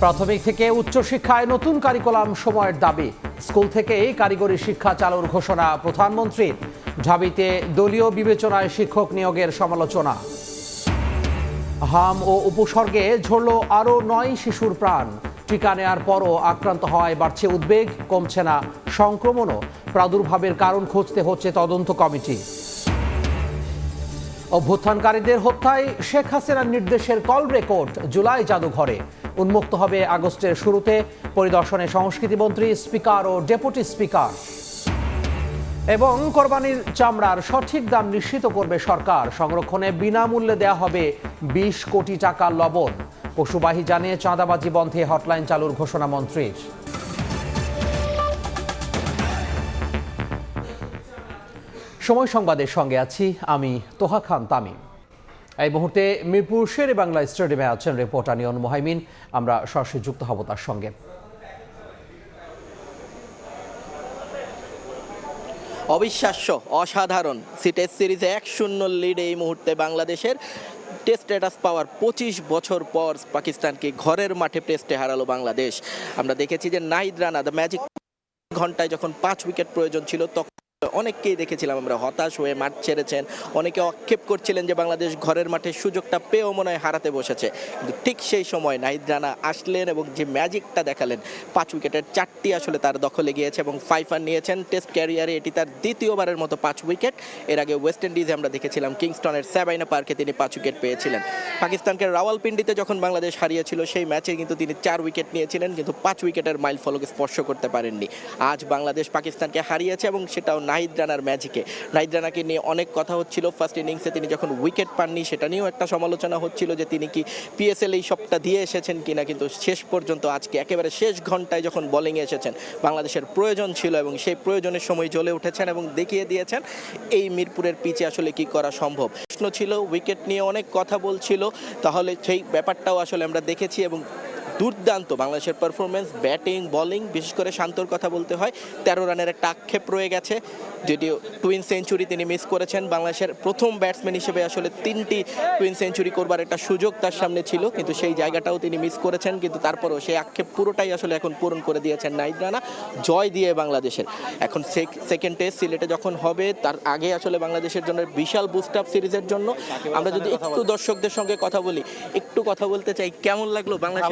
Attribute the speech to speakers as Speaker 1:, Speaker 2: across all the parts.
Speaker 1: প্রাথমিক থেকে উচ্চশিক্ষায় নতুন কারিকুলাম সময়ের দাবি। স্কুল থেকেই কারিগরি শিক্ষা চালুর ঘোষণা প্রধানমন্ত্রীর। ঢাবিতে দলীয় বিবেচনায় শিক্ষক নিয়োগের সমালোচনা। হাম ও উপসর্গে ঝরল আরও 9 শিশুর প্রাণ। টিকা নেয়ার পরও আক্রান্ত হওয়ায় বাড়ছে উদ্বেগ, কমছে না সংক্রমণও। প্রাদুর্ভাবের কারণ খুঁজতে হচ্ছে তদন্ত কমিটি। অভ্যুত্থানকারীদের হত্যায় শেখ হাসিনার নির্দেশের কল রেকর্ড জুলাই জাদুঘরে উন্মুক্ত হবে আগস্টের শুরুতে। পরিদর্শনে সংস্কৃতিমন্ত্রী, স্পিকার ও ডেপুটি স্পিকার। এবং কোরবানির চামড়ার সঠিক দাম নিশ্চিত করবে সরকার। সংরক্ষণে বিনামূল্যে দেয়া হবে 20 কোটি টাকা লবণ। পশুবাহী জানিয়ে চাঁদাবাজি বন্ধে হটলাইন চালুর ঘোষণা মন্ত্রীর। সময় সংবাদের সঙ্গে আছি আমি তোহা খান তামিম। এই মুহূর্তে মিরপুর শেরে বাংলা স্টেডিয়ামে আছেন রিপোর্টার নিয়ন মোহাইমিন। আমরা সরাসরি যুক্ত হব তার সঙ্গে।
Speaker 2: অবিশ্বাস্য, অসাধারণ। টেস্ট সিরিজে 1-0 লিডে এই মুহূর্তে বাংলাদেশের। টেস্ট স্ট্যাটাস পাওয়ার 25 বছর পর পাকিস্তানকে ঘরের মাঠে টেস্টে হারালো বাংলাদেশ। আমরা দেখেছি যে নাহিদ রানা দ্য ম্যাজিক ঘন্টায় যখন 5 উইকেট প্রয়োজন ছিল তখন অনেককেই দেখেছিলাম আমরা হতাশ হয়ে মাঠ ছেড়েছেন। অনেকে আক্ষেপ করছিলেন যে বাংলাদেশ ঘরের মাঠে সুযোগটা পেয়েও মনে হয় হারাতে বসেছে। কিন্তু ঠিক সেই সময় নাহিদ রানা আসলেন এবং যে ম্যাজিকটা দেখালেন, 5 উইকেটের 4টি আসলে তার দখলে গিয়েছে এবং 5 রান নিয়েছেন। টেস্ট ক্যারিয়ারে এটি তার দ্বিতীয়বারের মতো 5 উইকেট। এর আগে ওয়েস্ট ইন্ডিজে আমরা দেখেছিলাম কিংস্টনের সাবাইনা পার্কে তিনি 5 উইকেট পেয়েছিলেন। পাকিস্তানকে রাওয়ালপিন্ডিতে যখন বাংলাদেশ হারিয়েছিল সেই ম্যাচে কিন্তু তিনি 4 উইকেট নিয়েছিলেন, কিন্তু 5 উইকেটের মাইল ফলক স্পর্শ করতে পারেননি। আজ বাংলাদেশ পাকিস্তানকে হারিয়েছে এবং সেটাও নাহিদ রানার ম্যাজিকে। নাহিদ রানাকে নিয়ে অনেক কথা হচ্ছিল। ফার্স্ট ইনিংসে তিনি যখন উইকেট পাননি সেটা নিয়েও একটা সমালোচনা হচ্ছিল যে তিনি কি পিএসএল এই সবটা দিয়ে এসেছেন কিনা, কিন্তু শেষ পর্যন্ত আজকে একেবারে শেষ ঘন্টায় যখন বোলিংয়ে এসেছেন, বাংলাদেশের প্রয়োজন ছিল এবং সেই প্রয়োজনের সময় জ্বলে উঠেছেন এবং দেখিয়ে দিয়েছেন এই মিরপুরের পিচে আসলে কি করা সম্ভব। প্রশ্ন ছিল, উইকেট নিয়ে অনেক কথা বলছিল, তাহলে সেই ব্যাপারটাও আসলে আমরা দেখেছি এবং দুর্দান্ত বাংলাদেশের পারফরমেন্স, ব্যাটিং বোলিং, বিশেষ করে শান্তর কথা বলতে হয়। 13 রানের একটা আক্ষেপ রয়ে গেছে, যদিও টুইন সেঞ্চুরি তিনি মিস করেছেন। বাংলাদেশের প্রথম ব্যাটসম্যান হিসেবে আসলে 3টি টুইন সেঞ্চুরি করবার একটা সুযোগ তার সামনে ছিল, কিন্তু সেই জায়গাটাও তিনি মিস করেছেন। কিন্তু তারপরেও সেই আক্ষেপ পুরোটাই আসলে এখন পূরণ করে দিয়েছেন নাহিদ রানা জয় দিয়ে বাংলাদেশের। এখন সেকেন্ড টেস্ট সিলেটে যখন হবে তার আগে আসলে বাংলাদেশের জন্য বিশাল বুস্ট আপ সিরিজের জন্য। আমরা যদি একটু দর্শকদের সঙ্গে কথা বলি, একটু কথা বলতে চাই, কেমন লাগলো বাংলাদেশ?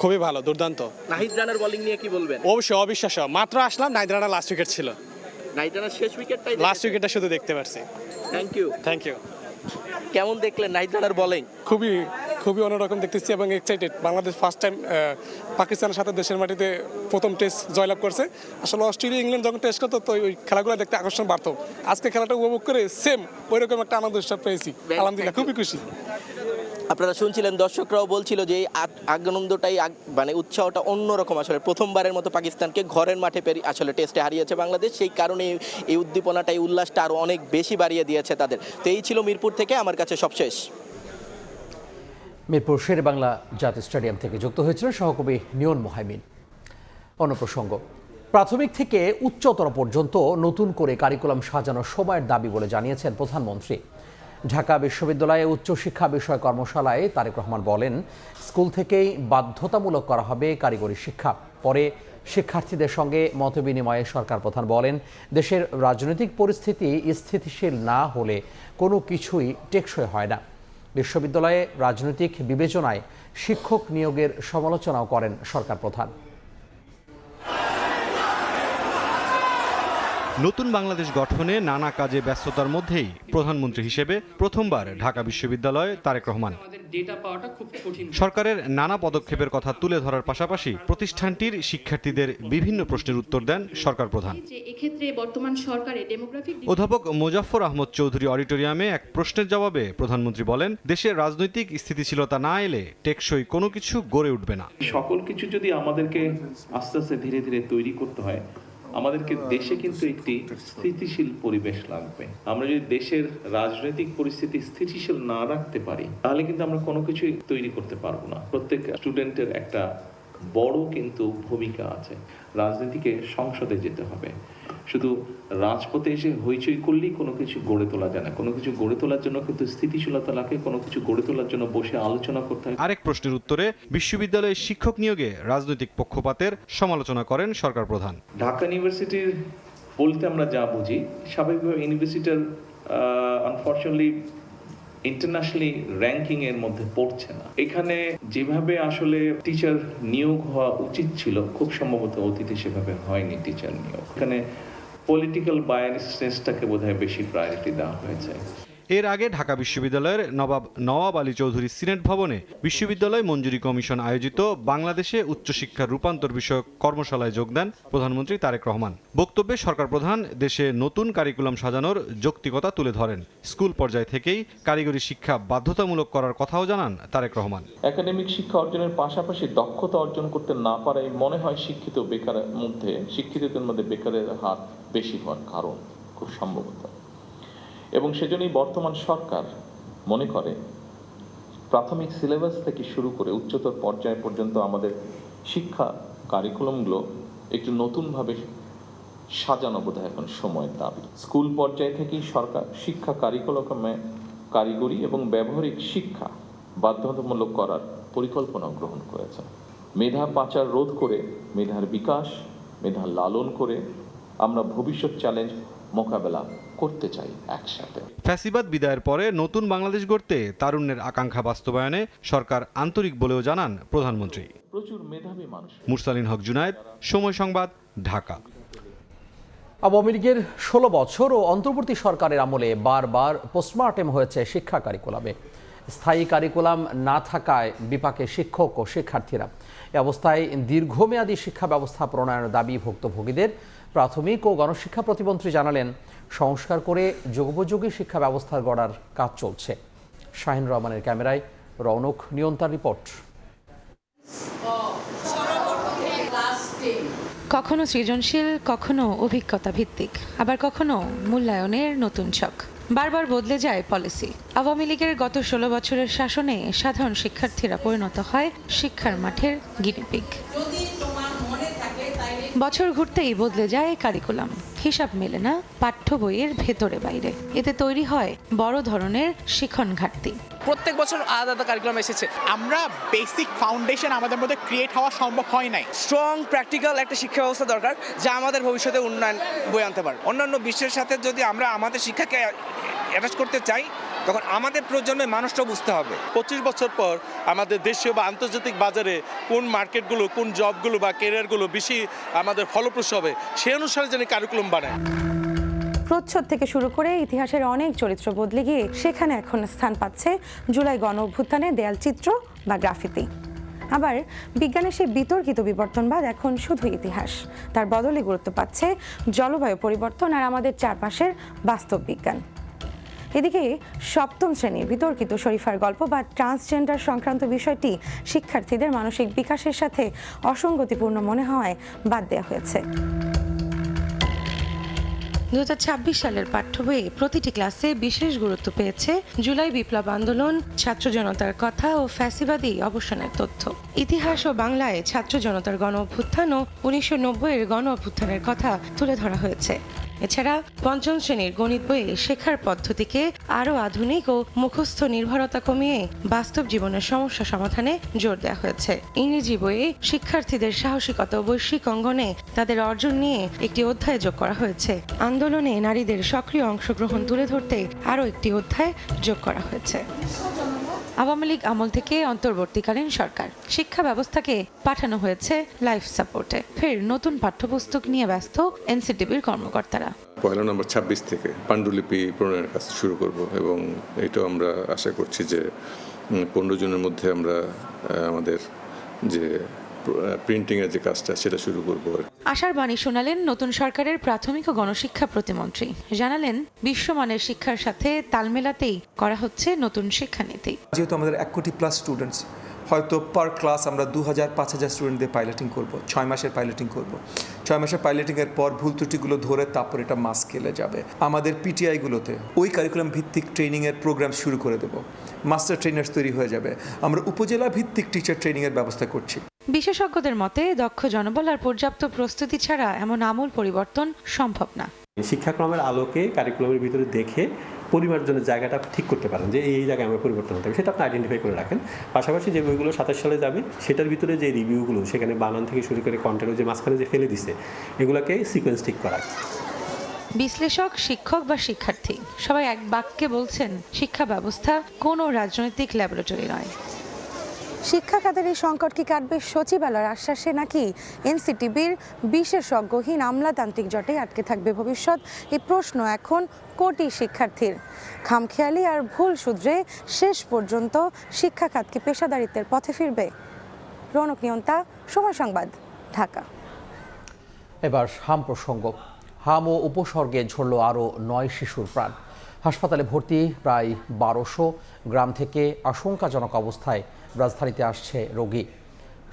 Speaker 3: খুবই ভালো, দুর্দান্ত।
Speaker 2: নাহিদ রানার বোলিং নিয়ে কি বলবেন?
Speaker 3: অবশ্যই অবিশ্বাস্য। মাত্র আসলাম, নাহিদ রানা লাস্ট উইকেট ছিল।
Speaker 2: নাহিদ রানার শেষ উইকেটটাই,
Speaker 3: লাস্ট উইকেটটা শুধু দেখতে পারছি।
Speaker 2: Thank you. কেমন দেখলেন নাহিদ রানার বোলিং?
Speaker 3: খুবই অন্যরকম দেখতেছি এবং এক্সাইটেড। বাংলাদেশ ফার্স্ট টাইম পাকিস্তানের সাথে দেশের মাটিতে প্রথম টেস্ট জয়লাভ করছে। আসলে অস্ট্রেলিয়া, ইংল্যান্ড যখন টেস্ট করতো তো ওই খেলাগুলো দেখতে আকর্ষণ বাড়তো। আজকে খেলাটা উপভোগ করে সেম ওইরকম একটা আনন্দ উৎসব পেয়েছি। আলহামদুলিল্লাহ, খুবই খুশি।
Speaker 2: আপনারা শুনছিলেন, দর্শকরাও বলছিল যে এই আনন্দটাই মানে উৎসাহটা অন্যরকম। আসলে প্রথমবারের মতো পাকিস্তানকে ঘরের মাঠে আসলে টেস্টে হারিয়েছে বাংলাদেশ, সেই কারণে এই উদ্দীপনাটা, এই উল্লাসটা আরও অনেক বেশি বাড়িয়ে দিয়েছে তাদের। তো এই ছিল মিরপুর থেকে আমার কাছে সবশেষ।
Speaker 1: মিরপুর শেরে বাংলা জাতীয় স্টেডিয়াম থেকে যুক্ত হয়েছিলেন সহকবি নিয়ন মোহাইমিন। অন্য প্রসঙ্গ, প্রাথমিক থেকে উচ্চতর পর্যন্ত নতুন করে কারিকুলাম সাজানোর সময়ের দাবি বলে জানিয়েছেন প্রধানমন্ত্রী। ঢাকা বিশ্ববিদ্যালয়ে উচ্চশিক্ষা বিষয় কর্মশালায় তারেক রহমান বলেন, স্কুল থেকেই বাধ্যতামূলক করা হবে কারিগরি শিক্ষা। পরে শিক্ষার্থীদের সঙ্গে মতবিনিময়ে সরকার প্রধান বলেন, দেশের রাজনৈতিক পরিস্থিতি স্থিতিশীল না হলে কোনো কিছুই টেকসই হয় না। বিশ্ববিদ্যালয়ে রাজনৈতিক বিবেচনায় শিক্ষক নিয়োগের সমালোচনাও করেন সরকার প্রধান।
Speaker 4: নতুন বাংলাদেশ গঠনে নানা কাজে ব্যস্ততার মধ্যেই প্রধানমন্ত্রী হিসেবে প্রথমবার ঢাকা বিশ্ববিদ্যালয়ে তারেক রহমান। সরকারের নানা পদক্ষেপের কথা তুলে ধরার পাশাপাশি প্রতিষ্ঠানটির শিক্ষার্থীদের বিভিন্ন প্রশ্নের উত্তর দেন সরকার প্রধান। অধ্যাপক মোজাফফর আহমদ চৌধুরী অডিটোরিয়ামে এক প্রশ্নের জবাবে প্রধানমন্ত্রী বলেন, দেশের রাজনৈতিক স্থিতিশীলতা না এলে টেকসই কোনো কিছু গড়ে উঠবে না।
Speaker 5: সকল কিছু যদি আমাদেরকে আস্তে আস্তে ধীরে ধীরে তৈরি করতে হয়, আমাদেরকে দেশে কিন্তু একটি স্থিতিশীল পরিবেশ লাগবে। আমরা যদি দেশের রাজনৈতিক পরিস্থিতি স্থিতিশীল না রাখতে পারি, তাহলে কিন্তু আমরা কোনো কিছুই তৈরি করতে পারবো না। প্রত্যেক স্টুডেন্টের একটা বড় কিন্তু ভূমিকা আছে। রাজনীতিকে সংসদে যেতে হবে। শুধু রাজপথে এসে হইচই করলেই কোনো কিছু গড়ে তোলা যায় না। কোনো কিছু গড়ে তোলার জন্য কিন্তু স্থিতিশীলতা লাগে, কোনো কিছু গড়ে তোলার জন্য বসে আলোচনা করতে হয়।
Speaker 4: আরেক প্রশ্নের উত্তরে বিশ্ববিদ্যালয়ে শিক্ষক নিয়োগে রাজনৈতিক পক্ষপাতের সমালোচনা করেন সরকার প্রধান।
Speaker 5: ঢাকা ইউনিভার্সিটির বলতে আমরা যা বুঝি, স্বাভাবিকভাবে ইউনিভার্সিটির আনফরচুনেটলি ইন্টারন্যাশনালি র্যাঙ্কিং এর মধ্যে পড়ছে না। এখানে যেভাবে আসলে টিচার নিয়োগ হওয়া উচিত ছিল, খুব সম্ভবত অতীতে সেভাবে হয়নি টিচার নিয়োগ। এখানে পলিটিক্যাল বায়াসনেসটাকে বোধহয় বেশি প্রায়োরিটি দেওয়া হয়েছে।
Speaker 4: এর আগে ঢাকা বিশ্ববিদ্যালয়ের নবাব আলী চৌধুরী সিনেট ভবনে বিশ্ববিদ্যালয় মঞ্জুরি কমিশন আয়োজিত বাংলাদেশে উচ্চশিক্ষার রূপান্তর বিষয়ক কর্মশালায় যোগ দেন প্রধানমন্ত্রী তারেক রহমান। বক্তব্যে সরকার প্রধান দেশে নতুন কারিকুলাম সাজানোর যৌক্তিকতা তুলে ধরেন। স্কুল পর্যায় থেকেই কারিগরি শিক্ষা বাধ্যতামূলক করার কথাও জানান তারেক রহমান।
Speaker 6: একাডেমিক শিক্ষা অর্জনের পাশাপাশি দক্ষতা অর্জন করতে না পারায় মনে হয় শিক্ষিতদের মধ্যে বেকারের হার বেশি হওয়ার কারণ খুব সম্ভবত। এবং সেজন্যই বর্তমান সরকার মনে করে প্রাথমিক সিলেবাস থেকে শুরু করে উচ্চতর পর্যায় পর্যন্ত আমাদের শিক্ষা কারিকুলামগুলো একটু নতুনভাবে সাজানো বোধহয় এখন সময়ের দাবি। স্কুল পর্যায় থেকেই সরকার শিক্ষা কারিকুলামে কারিগরি এবং ব্যবহারিক শিক্ষা বাধ্যতামূলক করার পরিকল্পনা গ্রহণ করেছে। মেধা পাচার রোধ করে মেধার বিকাশ, মেধা লালন করে আমরা ভবিষ্যৎ চ্যালেঞ্জ মোকাবেলা করতে চাই একসাথে।
Speaker 4: ফ্যাসিবাদ বিদায়ের পরে নতুন বাংলাদেশ গড়তে তারুণ্যের আকাঙ্ক্ষা বাস্তবায়নে সরকার আন্তরিক বলেও জানান প্রধানমন্ত্রী।
Speaker 6: প্রচুর মেধাবী মানুষ।
Speaker 4: মুরসালিন হক জুনায়েদ, সময় সংবাদ, ঢাকা।
Speaker 1: আওয়ামী লীগের ১৬ বছর ও অন্তর্বর্তী সরকারের আমলে বারবার পোস্টমর্টেম হয়েছে শিক্ষা কারিকুলামে। স্থায়ী কারিকুলাম না থাকায় বিপাকে শিক্ষক ও শিক্ষার্থীরা। এ অবস্থায় দীর্ঘমেয়াদী শিক্ষা ব্যবস্থা প্রণয়নের দাবি ভুক্তভোগীদের। প্রাথমিক ও গণশিক্ষা প্রতিমন্ত্রী জানালেন, সংস্কার করে যুগোপযোগী শিক্ষা ব্যবস্থা গড়ার কাজ চলছে। শাহিন রহমানের ক্যামেরায় রৌনক নিয়ন্তার রিপোর্ট।
Speaker 7: কখনো সৃজনশীল, কখনো অভিজ্ঞতা ভিত্তিক, আবার কখনো মূল্যায়নের নতুন ছক। বারবার বদলে যায় পলিসি। আওয়ামী লীগের গত ১৬ বছরের শাসনে সাধারণ শিক্ষার্থীরা পরিণত হয় শিক্ষার মাঠের গিনিপিগ। বছর ঘুরতেই বদলে যায় কারিকুলাম, হিসাব মেলে না পাঠ্য বইয়ের ভেতরে বাইরে। এতে তৈরি হয় বড় ধরনের শিখন ঘাটতি।
Speaker 8: প্রত্যেক বছর আলাদা কারিকুলাম এসেছে, আমরা বেসিক ফাউন্ডেশন আমাদের মধ্যে ক্রিয়েট হওয়া সম্ভব হয় নাই।
Speaker 9: স্ট্রং প্র্যাকটিক্যাল একটা শিক্ষা ব্যবস্থা দরকার, যা আমাদের ভবিষ্যতে উন্নয়ন বয়ে আনতে পারে।
Speaker 10: অন্যান্য বিশ্বের সাথে যদি আমরা আমাদের শিক্ষাকে অ্যাটাচ করতে চাই, তখন আমাদের প্রজন্মের মানুষটা বুঝতে হবে
Speaker 11: 25 বছর পর আমাদের দেশীয় বা আন্তর্জাতিক বাজারে কোন মার্কেটগুলো, কোন জবগুলো বা ক্যারিয়ারগুলো বেশি আমাদের ফলপ্রসূ হবে, সেই অনুসারে যেন কারিকুলাম বানায়।
Speaker 12: প্রচ্ছদ থেকে শুরু করে ইতিহাসের অনেক চরিত্র বদলে গিয়ে সেখানে এখন স্থান পাচ্ছে জুলাই গণ অভ্যুত্থানের দেয়াল চিত্র বা গ্রাফিতি। আবার বিজ্ঞানের সেই বিতর্কিত বিবর্তনবাদ এখন শুধু ইতিহাস, তার বদলে গুরুত্ব পাচ্ছে জলবায়ু পরিবর্তন আর আমাদের চারপাশের বাস্তব বিজ্ঞান। এদিকে সপ্তম শ্রেণীর বিতর্কিত শরীফার গল্প বা ট্রান্সজেন্ডার সংক্রান্ত বিষয়টি শিক্ষার্থীদের মানসিক বিকাশের সাথে অসঙ্গতিপূর্ণ মনে হওয়ায় বাদ দেওয়া হয়েছে।
Speaker 7: 2026 সালের পাঠ্য বইয়ে প্রতিটি ক্লাসে বিশেষ গুরুত্ব পেয়েছে জুলাই বিপ্লব আন্দোলন, ছাত্র জনতার কথা ও ফ্যাসিবাদী অবসানের তথ্য। ইতিহাস ও বাংলায় ছাত্র জনতার গণ অভ্যুত্থান ও 1990-এর গণ অভ্যুত্থানের কথা তুলে ধরা হয়েছে। এছাড়া পঞ্চম শ্রেণীর গণিত বইয়ে শেখার পদ্ধতিকে আরও আধুনিক ও মুখস্থ নির্ভরতা কমিয়ে বাস্তব জীবনের সমস্যা সমাধানে জোর দেওয়া হয়েছে। ইংরেজি বইয়ে শিক্ষার্থীদের সাহসিকতা ও বৈশ্বিক অঙ্গনে তাদের অর্জন নিয়ে একটি অধ্যায় যোগ করা হয়েছে। আন্দোলনে নারীদের সক্রিয় অংশগ্রহণ তুলে ধরতে আরও একটি অধ্যায় যোগ করা হয়েছে। আওয়ামী লীগ আমল থেকে অন্তর্বর্তীকালীন সরকার শিক্ষা ব্যবস্থাকে পাঠানো হয়েছে লাইফ সাপোর্টে। ফের নতুন পাঠ্যপুস্তক নিয়ে ব্যস্ত এনসিটিবির কর্মকর্তারা।
Speaker 13: পয়লা নম্বর 26 থেকে পাণ্ডুলিপি প্রণয়নের কাজ শুরু করব এবং এটাও আমরা আশা করছি যে 15 জনের মধ্যে আমরা আমাদের যে প্রিন্টিংয়ের যে কাজটা সেটা শুরু করব।
Speaker 7: আশার বাণী শোনালেন নতুন সরকারের প্রাথমিক ও গণশিক্ষা প্রতিমন্ত্রী। জানালেন, বিশ্বমানের শিক্ষার সাথে তাল মেলাতেই করা হচ্ছে নতুন শিক্ষানীতি।
Speaker 14: যেহেতু আমাদের 1 কোটি প্লাস স্টুডেন্টস, হয়তো পার ক্লাস আমরা 2000-5000 স্টুডেন্ট দিয়ে পাইলটিং করব, 6 মাসের পাইলটিং করব। 6 মাসের পাইলটিংয়ের পর ভুল ত্রুটিগুলো ধরে তারপর এটা মাস স্কেলে যাবে। আমাদের পিটিআইগুলোতে ওই কারিকুলাম ভিত্তিক ট্রেনিংয়ের প্রোগ্রাম শুরু করে দেব, মাস্টার ট্রেনার্স তৈরি হয়ে যাবে। আমরা উপজেলা ভিত্তিক টিচার ট্রেনিংয়ের ব্যবস্থা করছি।
Speaker 7: বিশেষজ্ঞদের মতে দক্ষ জনবল আর পর্যাপ্ত প্রস্তুতি ছাড়া এমন আমূল পরিবর্তন সম্ভব না।
Speaker 15: শিক্ষাক্রমের আলোকে কারিকুলামের ভিতরে দেখে পরিবার জন্য জায়গাটা ঠিক করতে পারেন যে এই জায়গায় আমার পরিবর্তন হতে হবে, সেটা আপনি আইডেন্টিফাই করে রাখেন। পাশাপাশি যে বইগুলো 27 সালে যাবে সেটার ভিতরে যে রিভিউগুলো, সেখানে বানান থেকে শুরু করে কন্টেন্ট যে মাঝখানে যে ফেলে দিছে এগুলোকে সিকোয়েন্স ঠিক করা।
Speaker 7: বিশ্লেষক, শিক্ষক বা শিক্ষার্থী সবাই এক বাক্যে বলছেন শিক্ষা ব্যবস্থা কোনো রাজনৈতিক ল্যাবরেটরি নয়।
Speaker 12: শিক্ষা খাতের এই সংকট কি কাটবে সচিবালয়ের আশ্বাসে, নাকি এনসিটিবির বিশেষজ্ঞহীন আমলাতান্ত্রিক জটে আটকে থাকবে ভবিষ্যৎ? এই প্রশ্ন এখন কোটি শিক্ষার্থীর। খামখেয়ালি আর ভুল শুধরে শেষ পর্যন্ত শিক্ষা খাত কি পেশাদারিত্বের পথে ফিরবে? রৌনক নিয়ন্তা, সময় সংবাদ, ঢাকা।
Speaker 1: এবার হাম প্রসঙ্গ। হাম ও উপসর্গে ঝরল আরও 9 শিশুর প্রাণ। হাসপাতালে ভর্তি প্রায় 1200। গ্রাম থেকে আশঙ্কাজনক অবস্থায় রাজধানীতে আসছে রোগী।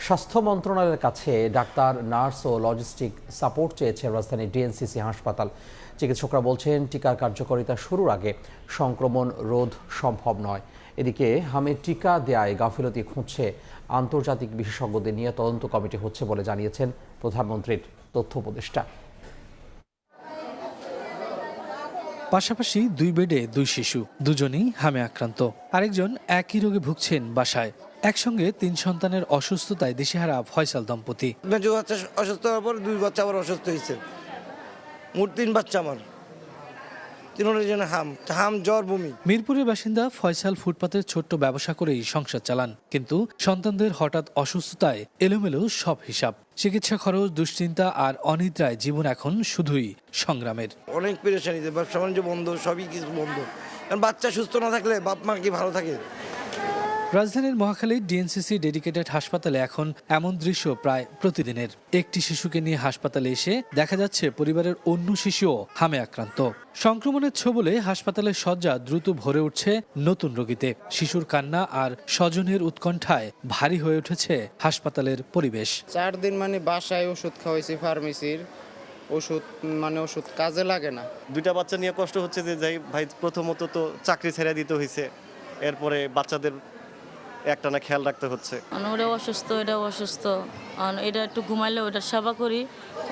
Speaker 1: স্বাস্থ্য মন্ত্রণালয়ের কাছে ডাক্তার, নার্স ও লজিস্টিক সাপোর্ট চেয়েছে রাজধানীর ডিএনসিসি হাসপাতাল। চিকিৎসকরা বলছেন টিকার কার্যকারিতা শুরুর আগে সংক্রমণ রোধ সম্ভব নয়। এদিকে হামের টিকা দেয়ায় গাফিলতি খুঁজছে আন্তর্জাতিক বিশেষজ্ঞদের নিয়ে তদন্ত কমিটি হচ্ছে বলে জানিয়েছেন প্রধানমন্ত্রীর তথ্য উপদেষ্টা।
Speaker 16: পাশাপাশি 2 বেডে 2 শিশু, দুজনেই হামে আক্রান্ত। আরেকজন একই রোগে ভুগছেন বাসায়। একসঙ্গে 3 সন্তানের অসুস্থতায় দিশেহারা ফয়সাল দম্পতি।
Speaker 9: অসুস্থ হওয়ার পর 2 বাচ্চা আবার অসুস্থ হয়েছে। মোট 3 বাচ্চা আমার, 3 জনের হাম, জ্বর, বমি।
Speaker 16: মিরপুরের বাসিন্দা ফয়সাল ফুটপাতের ছোট্ট ব্যবসা করেই সংসার চালান, কিন্তু সন্তানদের হঠাৎ অসুস্থতায় এলোমেলো সব হিসাব। চিকিৎসা খরচ, দুশ্চিন্তা আর অনিদ্রায় জীবন এখন শুধুই সংগ্রামের।
Speaker 9: অনেক পেরেশানিতে, ব্যবসা বাণিজ্য বন্ধ, সবই কিছু বন্ধ। কারণ বাচ্চা সুস্থ না থাকলে বাপ মা কি ভালো থাকে?
Speaker 16: রাজধানীর মহাখালীর ডিএনসিসি ডেডিকেটেড হাসপাতালে এখন এমন দৃশ্য প্রায় প্রতিদিনের। একটি শিশুকে নিয়ে হাসপাতালে এসে দেখা যাচ্ছে পরিবারের অন্য শিশুও হামে আক্রান্ত। সংক্রমণের ছোবলে হাসপাতালের শয্যা দ্রুত ভরে উঠছে নতুন রোগীতে। শিশুর কান্না আর স্বজনের উৎকণ্ঠায় ভারী হয়ে উঠেছে হাসপাতালের পরিবেশ।
Speaker 17: 4 দিন মানে বাসায় ওষুধ খাওয়াইছি, ফার্মেসির ওষুধ কাজে লাগে না।
Speaker 18: 2টা বাচ্চা নিয়ে কষ্ট হচ্ছে যে যাই ভাই, প্রথমত তো চাকরি ছেড়ে দিতে হয়েছে, এরপরে বাচ্চাদের একটানা খেয়াল রাখতে হচ্ছে।
Speaker 19: ওরা অসুস্থ, এটা অসুস্থ, এটা একটু ঘুমাইলে ওটার সেবা করি,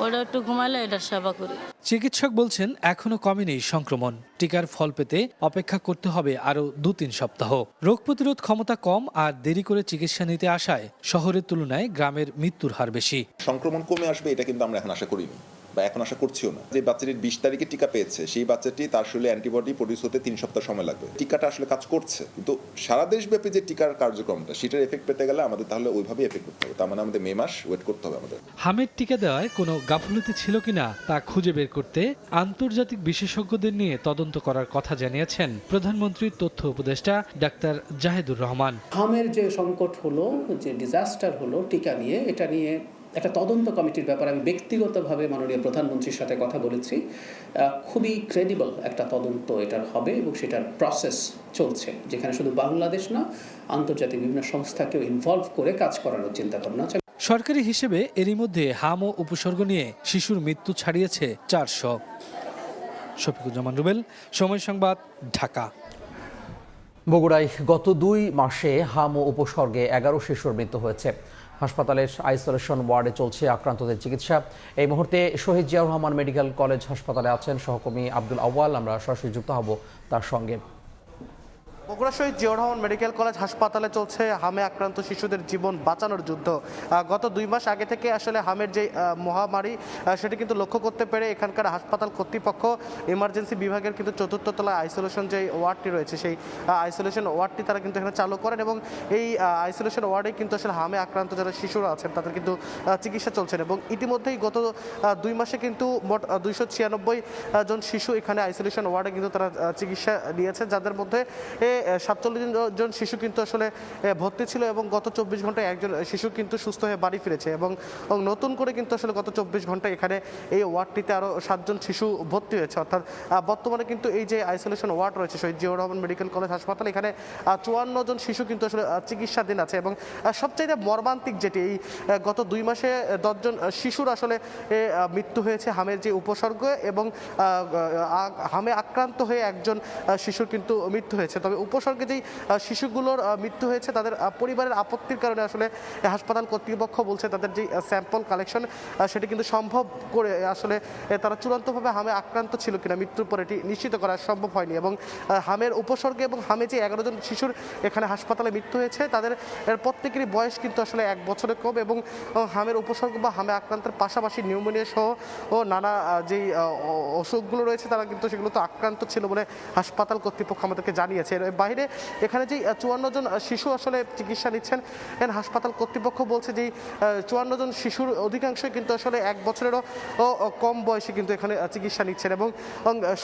Speaker 19: ওটা একটু ঘুমাইলে এটার সেবা করি।
Speaker 16: চিকিৎসক বলছেন এখনো কমেনি সংক্রমণ। টিকার ফল পেতে অপেক্ষা করতে হবে আরো 2-3 সপ্তাহ। রোগ প্রতিরোধ ক্ষমতা কম আর দেরি করে চিকিৎসা নিতে আসায় শহরের তুলনায় গ্রামের মৃত্যুর হার বেশি।
Speaker 20: সংক্রমণ কমে আসবে এটা কিন্তু আমরা এখন আশা করিনি বা এখন আশা করছিও না। যে বাচ্চাটির 20 তারিখে টিকা পেয়েছে, সেই বাচ্চাটি তার শরীরে অ্যান্টিবডি প্রডিউস হতে 3 সপ্তাহ সময় লাগবে। টিকাটা আসলে কাজ করছে, কিন্তু সারা দেশব্যাপী যে টিকার কার্যক্রমটা, সেটার এফেক্ট পেতে গেলে আমাদের তাহলে ওইভাবে এফেক্ট করতে হবে। তার মানে আমাদের মে মাস ওয়েট করতে হবে আমাদের।
Speaker 16: হামের টিকা দেওয়ায় কোনো গাফলতি ছিল কিনা তা খুঁজে বের করতে আন্তর্জাতিক বিশেষজ্ঞদের নিয়ে তদন্ত করার কথা জানিয়েছেন প্রধানমন্ত্রীর তথ্য উপদেষ্টা ডাক্তার জাহিদুর রহমান।
Speaker 21: হামের যে সংকট হলো, যে ডিজাস্টার হলো টিকা নিয়ে, এটা নিয়ে একটা তদন্ত কমিটির ব্যাপারে আমি ব্যক্তিগতভাবে মাননীয় প্রধানমন্ত্রীর সাথে কথা বলেছি। খুবই ক্রেডিবল একটা তদন্ত এটার হবে এবং সেটার প্রসেস চলছে, যেখানে শুধু বাংলাদেশ না, আন্তর্জাতিক বিভিন্ন সংস্থাকেও ইনভলভ করে কাজ করানোর চিন্তা ভাবনা আছে।
Speaker 16: সরকারি হিসেবে এরই মধ্যে হাম ও উপসর্গ নিয়ে শিশুর মৃত্যু ছাড়িয়েছে 400। শফিকুজ্জামান রুবেল, সময় সংবাদ, ঢাকা।
Speaker 1: বগুড়ায় গত 2 মাসে হাম ও উপসর্গে 11 শিশুর মৃত্যু হয়েছে। হাসপাতালের আইসোলেশন ওয়ার্ডে চলছে আক্রান্তদের চিকিৎসা। এই মুহূর্তে শহীদ জিয়াউর রহমান মেডিকেল কলেজ হাসপাতালে আছেন সহকর্মী আব্দুল আউয়াল। আমরা সরাসরি যুক্ত হব তার সঙ্গে।
Speaker 22: বগুড়া শহীদ জিয়াউর রহমান মেডিকেল কলেজ হাসপাতালে চলছে হামে আক্রান্ত শিশুদের জীবন বাঁচানোর যুদ্ধ। গত 2 মাস আগে থেকে আসলে হামের যে মহামারী, সেটি কিন্তু লক্ষ্য করতে পেরে এখানকার হাসপাতাল কর্তৃপক্ষ ইমার্জেন্সি বিভাগের কিন্তু 4র্থ তলায় আইসোলেশন যে ওয়ার্ডটি রয়েছে, সেই আইসোলেশন ওয়ার্ডটি তারা কিন্তু এখানে চালু করেন এবং এই আইসোলেশন ওয়ার্ডে কিন্তু আসলে হামে আক্রান্ত যারা শিশুরা আছেন তাদের কিন্তু চিকিৎসা চলছেন এবং ইতিমধ্যেই গত 2 মাসে কিন্তু মোট 296 জন শিশু এখানে আইসোলেশন ওয়ার্ডে কিন্তু তারা চিকিৎসা নিয়েছেন, যাদের মধ্যে 47 জন শিশু কিন্তু আসলে ভর্তি ছিল এবং গত 24 ঘন্টায় একজন শিশু কিন্তু সুস্থ হয়ে বাড়ি ফিরেছে এবং নতুন করে কিন্তু আসলে গত 24 ঘন্টায় এখানে এই ওয়ার্ডটিতে আরও 7 জন শিশু ভর্তি হয়েছে। অর্থাৎ বর্তমানে কিন্তু এই যে আইসোলেশন ওয়ার্ড রয়েছে শহীদ জিয়াউর রহমান মেডিকেল কলেজ হাসপাতাল, এখানে 54 জন শিশু কিন্তু আসলে চিকিৎসাধীন আছে এবং সবচাইতে মর্মান্তিক যেটি এই গত 2 মাসে 10 জন শিশুর আসলে মৃত্যু হয়েছে হামের যে উপসর্গ এবং হামে আক্রান্ত হয়ে একজন শিশুর কিন্তু মৃত্যু হয়েছে। তবে উপসর্গে যেই শিশুগুলোর মৃত্যু হয়েছে তাদের পরিবারের আপত্তির কারণে আসলে হাসপাতাল কর্তৃপক্ষ বলছে তাদের যে স্যাম্পল কালেকশন সেটি কিন্তু সম্ভব করে আসলে তারা চূড়ান্তভাবে হামে আক্রান্ত ছিল কিনা মৃত্যুর পর এটি নিশ্চিত করা সম্ভব হয়নি এবং হামের উপসর্গে এবং হামে যে 11 জন শিশুর এখানে হাসপাতালে মৃত্যু হয়েছে তাদের প্রত্যেকেরই বয়স কিন্তু আসলে 1 বছরের কম এবং হামের উপসর্গ বা হামে আক্রান্তের পাশাপাশি নিউমোনিয়া সহ ও নানা যেই অসুখগুলো রয়েছে তারা কিন্তু সেগুলো তো আক্রান্ত ছিল বলে হাসপাতাল কর্তৃপক্ষ আমাদেরকে জানিয়েছে। এর বাইরে এখানে যেই 54 জন শিশু আসলে চিকিৎসা নিচ্ছেন হাসপাতাল কর্তৃপক্ষ বলছে যে 54 জন শিশুর অধিকাংশই কিন্তু আসলে 1 বছরেরও কম বয়সে কিন্তু এখানে চিকিৎসা নিচ্ছেন এবং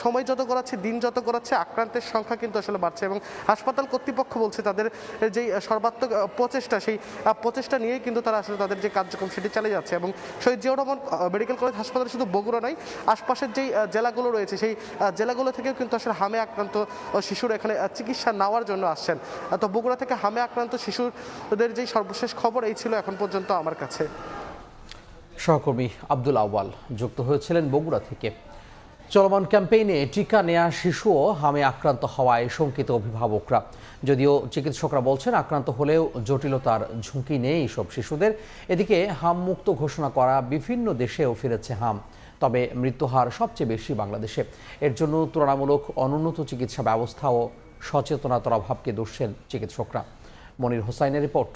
Speaker 22: সময় যত গড়াচ্ছে দিন যত গড়াচ্ছে আক্রান্তের সংখ্যা কিন্তু আসলে বাড়ছে এবং হাসপাতাল কর্তৃপক্ষ বলছে তাদের যেই সর্বাত্মক প্রচেষ্টা সেই প্রচেষ্টা নিয়েই কিন্তু তারা আসলে তাদের যে কার্যক্রম সেটি চালিয়ে যাচ্ছে এবং শহীদ জিয়াউর রহমান মেডিকেল কলেজ হাসপাতালে শুধু বগুড়া নয় আশপাশের যেই জেলাগুলো রয়েছে সেই জেলাগুলো থেকেও কিন্তু আসলে হামে আক্রান্ত শিশুরা এখানে চিকিৎসা নেওয়ার জন্য আসছেন। তো বগুড়া থেকে হামে আক্রান্ত শিশুদের যেই সর্বশেষ খবর এই ছিল এখন পর্যন্ত আমার কাছে।
Speaker 1: সহকর্মী আব্দুল আউয়াল যুক্ত হয়েছিলেন বগুড়া থেকে। চলমান ক্যাম্পেইনে টিকা নেয়া শিশুও হামে আক্রান্ত হওয়ায় শঙ্কিত অভিভাবকরা। যদিও চিকিৎসকরা বলছেন আক্রান্ত হলেও জটিলতার ঝুঁকি নেই সব শিশুদের। এদিকে হাম মুক্ত ঘোষণা করা বিভিন্ন দেশেও ফিরেছে হাম, তবে মৃত্যুহার সবচেয়ে বেশি বাংলাদেশে। এর জন্য তুলনামূলক অনুন্নত চিকিৎসা ব্যবস্থা ও সচেতনতার অভাবকে দোষেন চিকিৎসকরা। মনির হোসাইনের রিপোর্ট।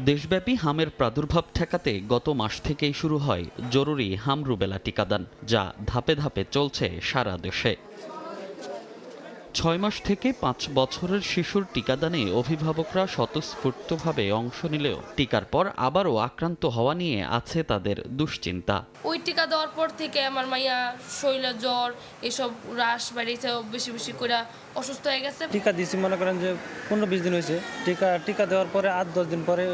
Speaker 2: দেশব্যাপী হামের প্রাদুর্ভাব ঠেকাতে গত মাস থেকেই শুরু হয় জরুরি হাম রুবেলা টিকাদান, যা ধাপে ধাপে চলছে সারা দেশে। 6 মাস থেকে 5 বছরের শিশুর টিকাদানে অভিভাবকরা স্বতঃস্ফূর্তভাবে অংশ নিলেও টিকার পর আবারও আক্রান্ত হওয়া নিয়ে আছে তাদের দুশ্চিন্তা।
Speaker 3: ওই টিকা দেওয়ার পর থেকে আমার মাইয়া শরীরে জ্বর এসব হ্রাস বাড়িয়েছে, বেশি বেশি করে অসুস্থ হয়ে গেছে।
Speaker 23: টিকা দিয়েছি মনে করেন যে 15-20 দিন হয়েছে, টিকা দেওয়ার পরে 8-10 দিন পরে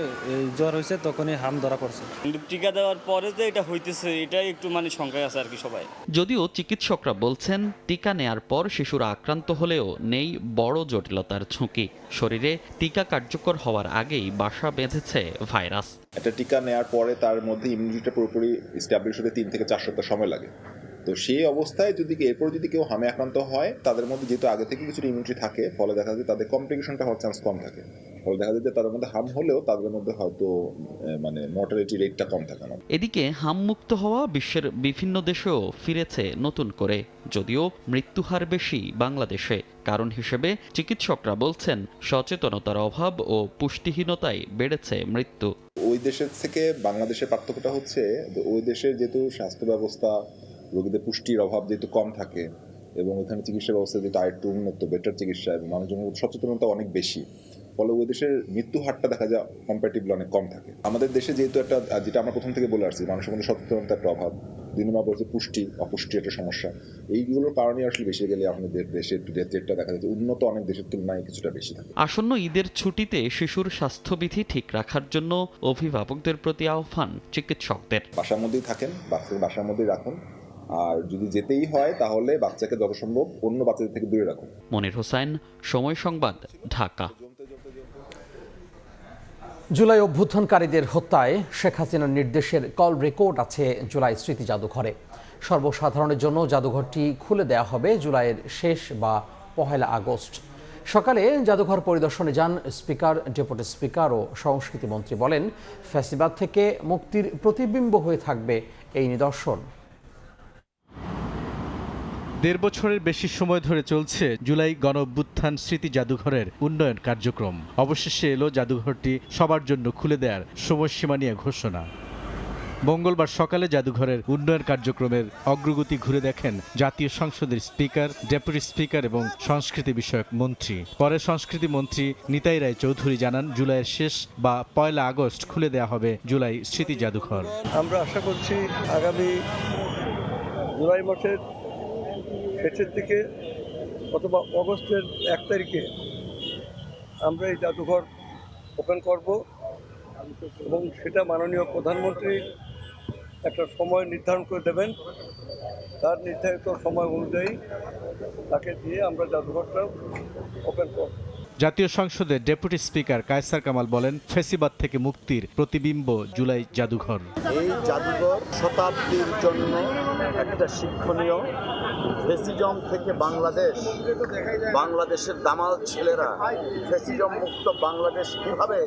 Speaker 23: জ্বর হয়েছে, তখনই হাম ধরা পড়ছে।
Speaker 24: কিন্তু টিকা দেওয়ার পরে যে এটা হইতেছে এটাই একটু শঙ্কায় আছে আর কি সবাই।
Speaker 2: যদিও চিকিৎসকরা বলছেন টিকা নেয়ার পর শিশুরা আক্রান্ত হলেও নেই বড় জটিলতার ঝুঁকি। শরীরে টিকা কার্যকর হওয়ার আগেই বাসা বেঁধেছে ভাইরাস।
Speaker 20: একটা টিকা নেওয়ার পরে তার মধ্যে ইমিউনিটিটা পুরোপুরি এস্টাবলিশ হতে 3 থেকে 4 সপ্তাহ সময় লাগে। তো সেই অবস্থায় এরপর যদি কেউ হামে আক্রান্ত হয় তাদের মধ্যে যেহেতু আগে থেকে কিছু ইমিউনিটি থাকে, ফলে দেখা যায় তাদের কমপ্লিকেশনটা হওয়ার চান্স কম থাকে। ফলে দেখা যায় যে তাদের মধ্যে হাম হলেও তাদের মধ্যে হয়তো মর্টালিটি রেটটা কম থাকে না।
Speaker 2: এদিকে হাম মুক্ত হওয়া বিশ্বের বিভিন্ন দেশেও ফিরেছে নতুন করে, যদিও মৃত্যুহার বেশি বাংলাদেশে। কারণ হিসেবে চিকিৎসকরা বলছেন সচেতনতার অভাব ও পুষ্টিহীনতায় বেড়েছে মৃত্যু।
Speaker 20: ওই দেশের থেকে বাংলাদেশের পার্থক্যটা হচ্ছে ওই দেশের যেহেতু স্বাস্থ্য ব্যবস্থা, রোগীদের পুষ্টির অভাব যেহেতু কম থাকে এবং ওখানে চিকিৎসা ব্যবস্থা যেহেতু আরেকটু উন্নত, বেটার চিকিৎসা এবং মানুষজনের সচেতনতা অনেক বেশি, ফলে ওই দেশের মৃত্যু হারটা দেখা যায় কম্পারেটিভলি অনেক কম থাকে। আমাদের দেশে যেহেতু একটা, যেটা আমরা প্রথম থেকে বলে আসছি, মানুষের মধ্যে সচেতনতার একটা অভাব, 2 নম্বর বলছে অপুষ্টি একটা সমস্যা। এইগুলোর কারণে আসলে বেশি গেলে আমাদের দেশের ডেথ রেটটা দেখা যাচ্ছে উন্নত অনেক দেশের তুলনায় কিছুটা বেশি থাকে।
Speaker 2: আসন্ন ঈদের ছুটিতে শিশুর স্বাস্থ্যবিধি ঠিক রাখার জন্য অভিভাবকদের প্রতি আহ্বান চিকিৎসকদের।
Speaker 20: বাসার মধ্যেই থাকেন, বাসার মধ্যেই রাখুন, আর যদি যেতেই হয় তাহলে বাচ্চাকে যত সম্ভব অন্য বাচ্চাদের থেকে দূরে রাখুন।
Speaker 2: মনির হোসাইন, সময় সংবাদ, ঢাকা।
Speaker 1: জুলাই অভ্যুত্থানকারীদের হত্যায় শেখ হাসিনার নির্দেশের কল রেকর্ড আছে জুলাই স্মৃতি জাদুঘরে। সর্বসাধারণের জন্য জাদুঘরটি খুলে দেওয়া হবে জুলাইয়ের শেষ বা 1 আগস্ট। সকালে জাদুঘর পরিদর্শনে যান স্পিকার, ডেপুটি স্পিকার ও সংস্কৃতি মন্ত্রী। বলেন, ফ্যাসিবাদ থেকে মুক্তির প্রতিবিম্ব হয়ে থাকবে এই নিদর্শন।
Speaker 25: 1.5 বছরের বেশি সময় ধরে চলছে জুলাই গণঅভ্যুত্থান স্মৃতি জাদুঘরের উন্নয়ন কার্যক্রম। অবশেষে এলো জাদুঘরটি সবার জন্য খুলে দেওয়ার সময়সীমা নিয়ে ঘোষণা। মঙ্গলবার সকালে জাদুঘরের উন্নয়ন কার্যক্রমের অগ্রগতি ঘুরে দেখেন জাতীয় সংসদের স্পিকার, ডেপুটি স্পিকার এবং সংস্কৃতি বিষয়ক মন্ত্রী। পরে সংস্কৃতি মন্ত্রী নিতাই রায় চৌধুরী জানান, জুলাইয়ের শেষ বা 1 আগস্ট খুলে দেওয়া হবে জুলাই স্মৃতি জাদুঘর।
Speaker 26: আমরা আশা করছি আগামী জুলাই মাসের শেষের দিকে
Speaker 4: অথবা অগস্টের 1 তারিখে আমরা এই জাদুঘর ওপেন করব এবং সেটা মাননীয় প্রধানমন্ত্রী একটা সময় নির্ধারণ করে দেবেন। তার নির্ধারিত সময় অনুযায়ী তাকে দিয়ে আমরা জাদুঘরটা ওপেন করব।
Speaker 25: জাতীয় সংসদের ডেপুটি স্পিকার কায়সার কামাল বলেন, ফেসিবাদ থেকে মুক্তির প্রতিবিম্ব জুলাই জাদুঘর।
Speaker 5: এই জাদুঘর শতাব্দীর জন্য একটা শিক্ষণীয়। ফেসিজম থেকে বাংলাদেশের দামাল ছেলেরা ফেসিজম মুক্ত বাংলাদেশ কিভাবে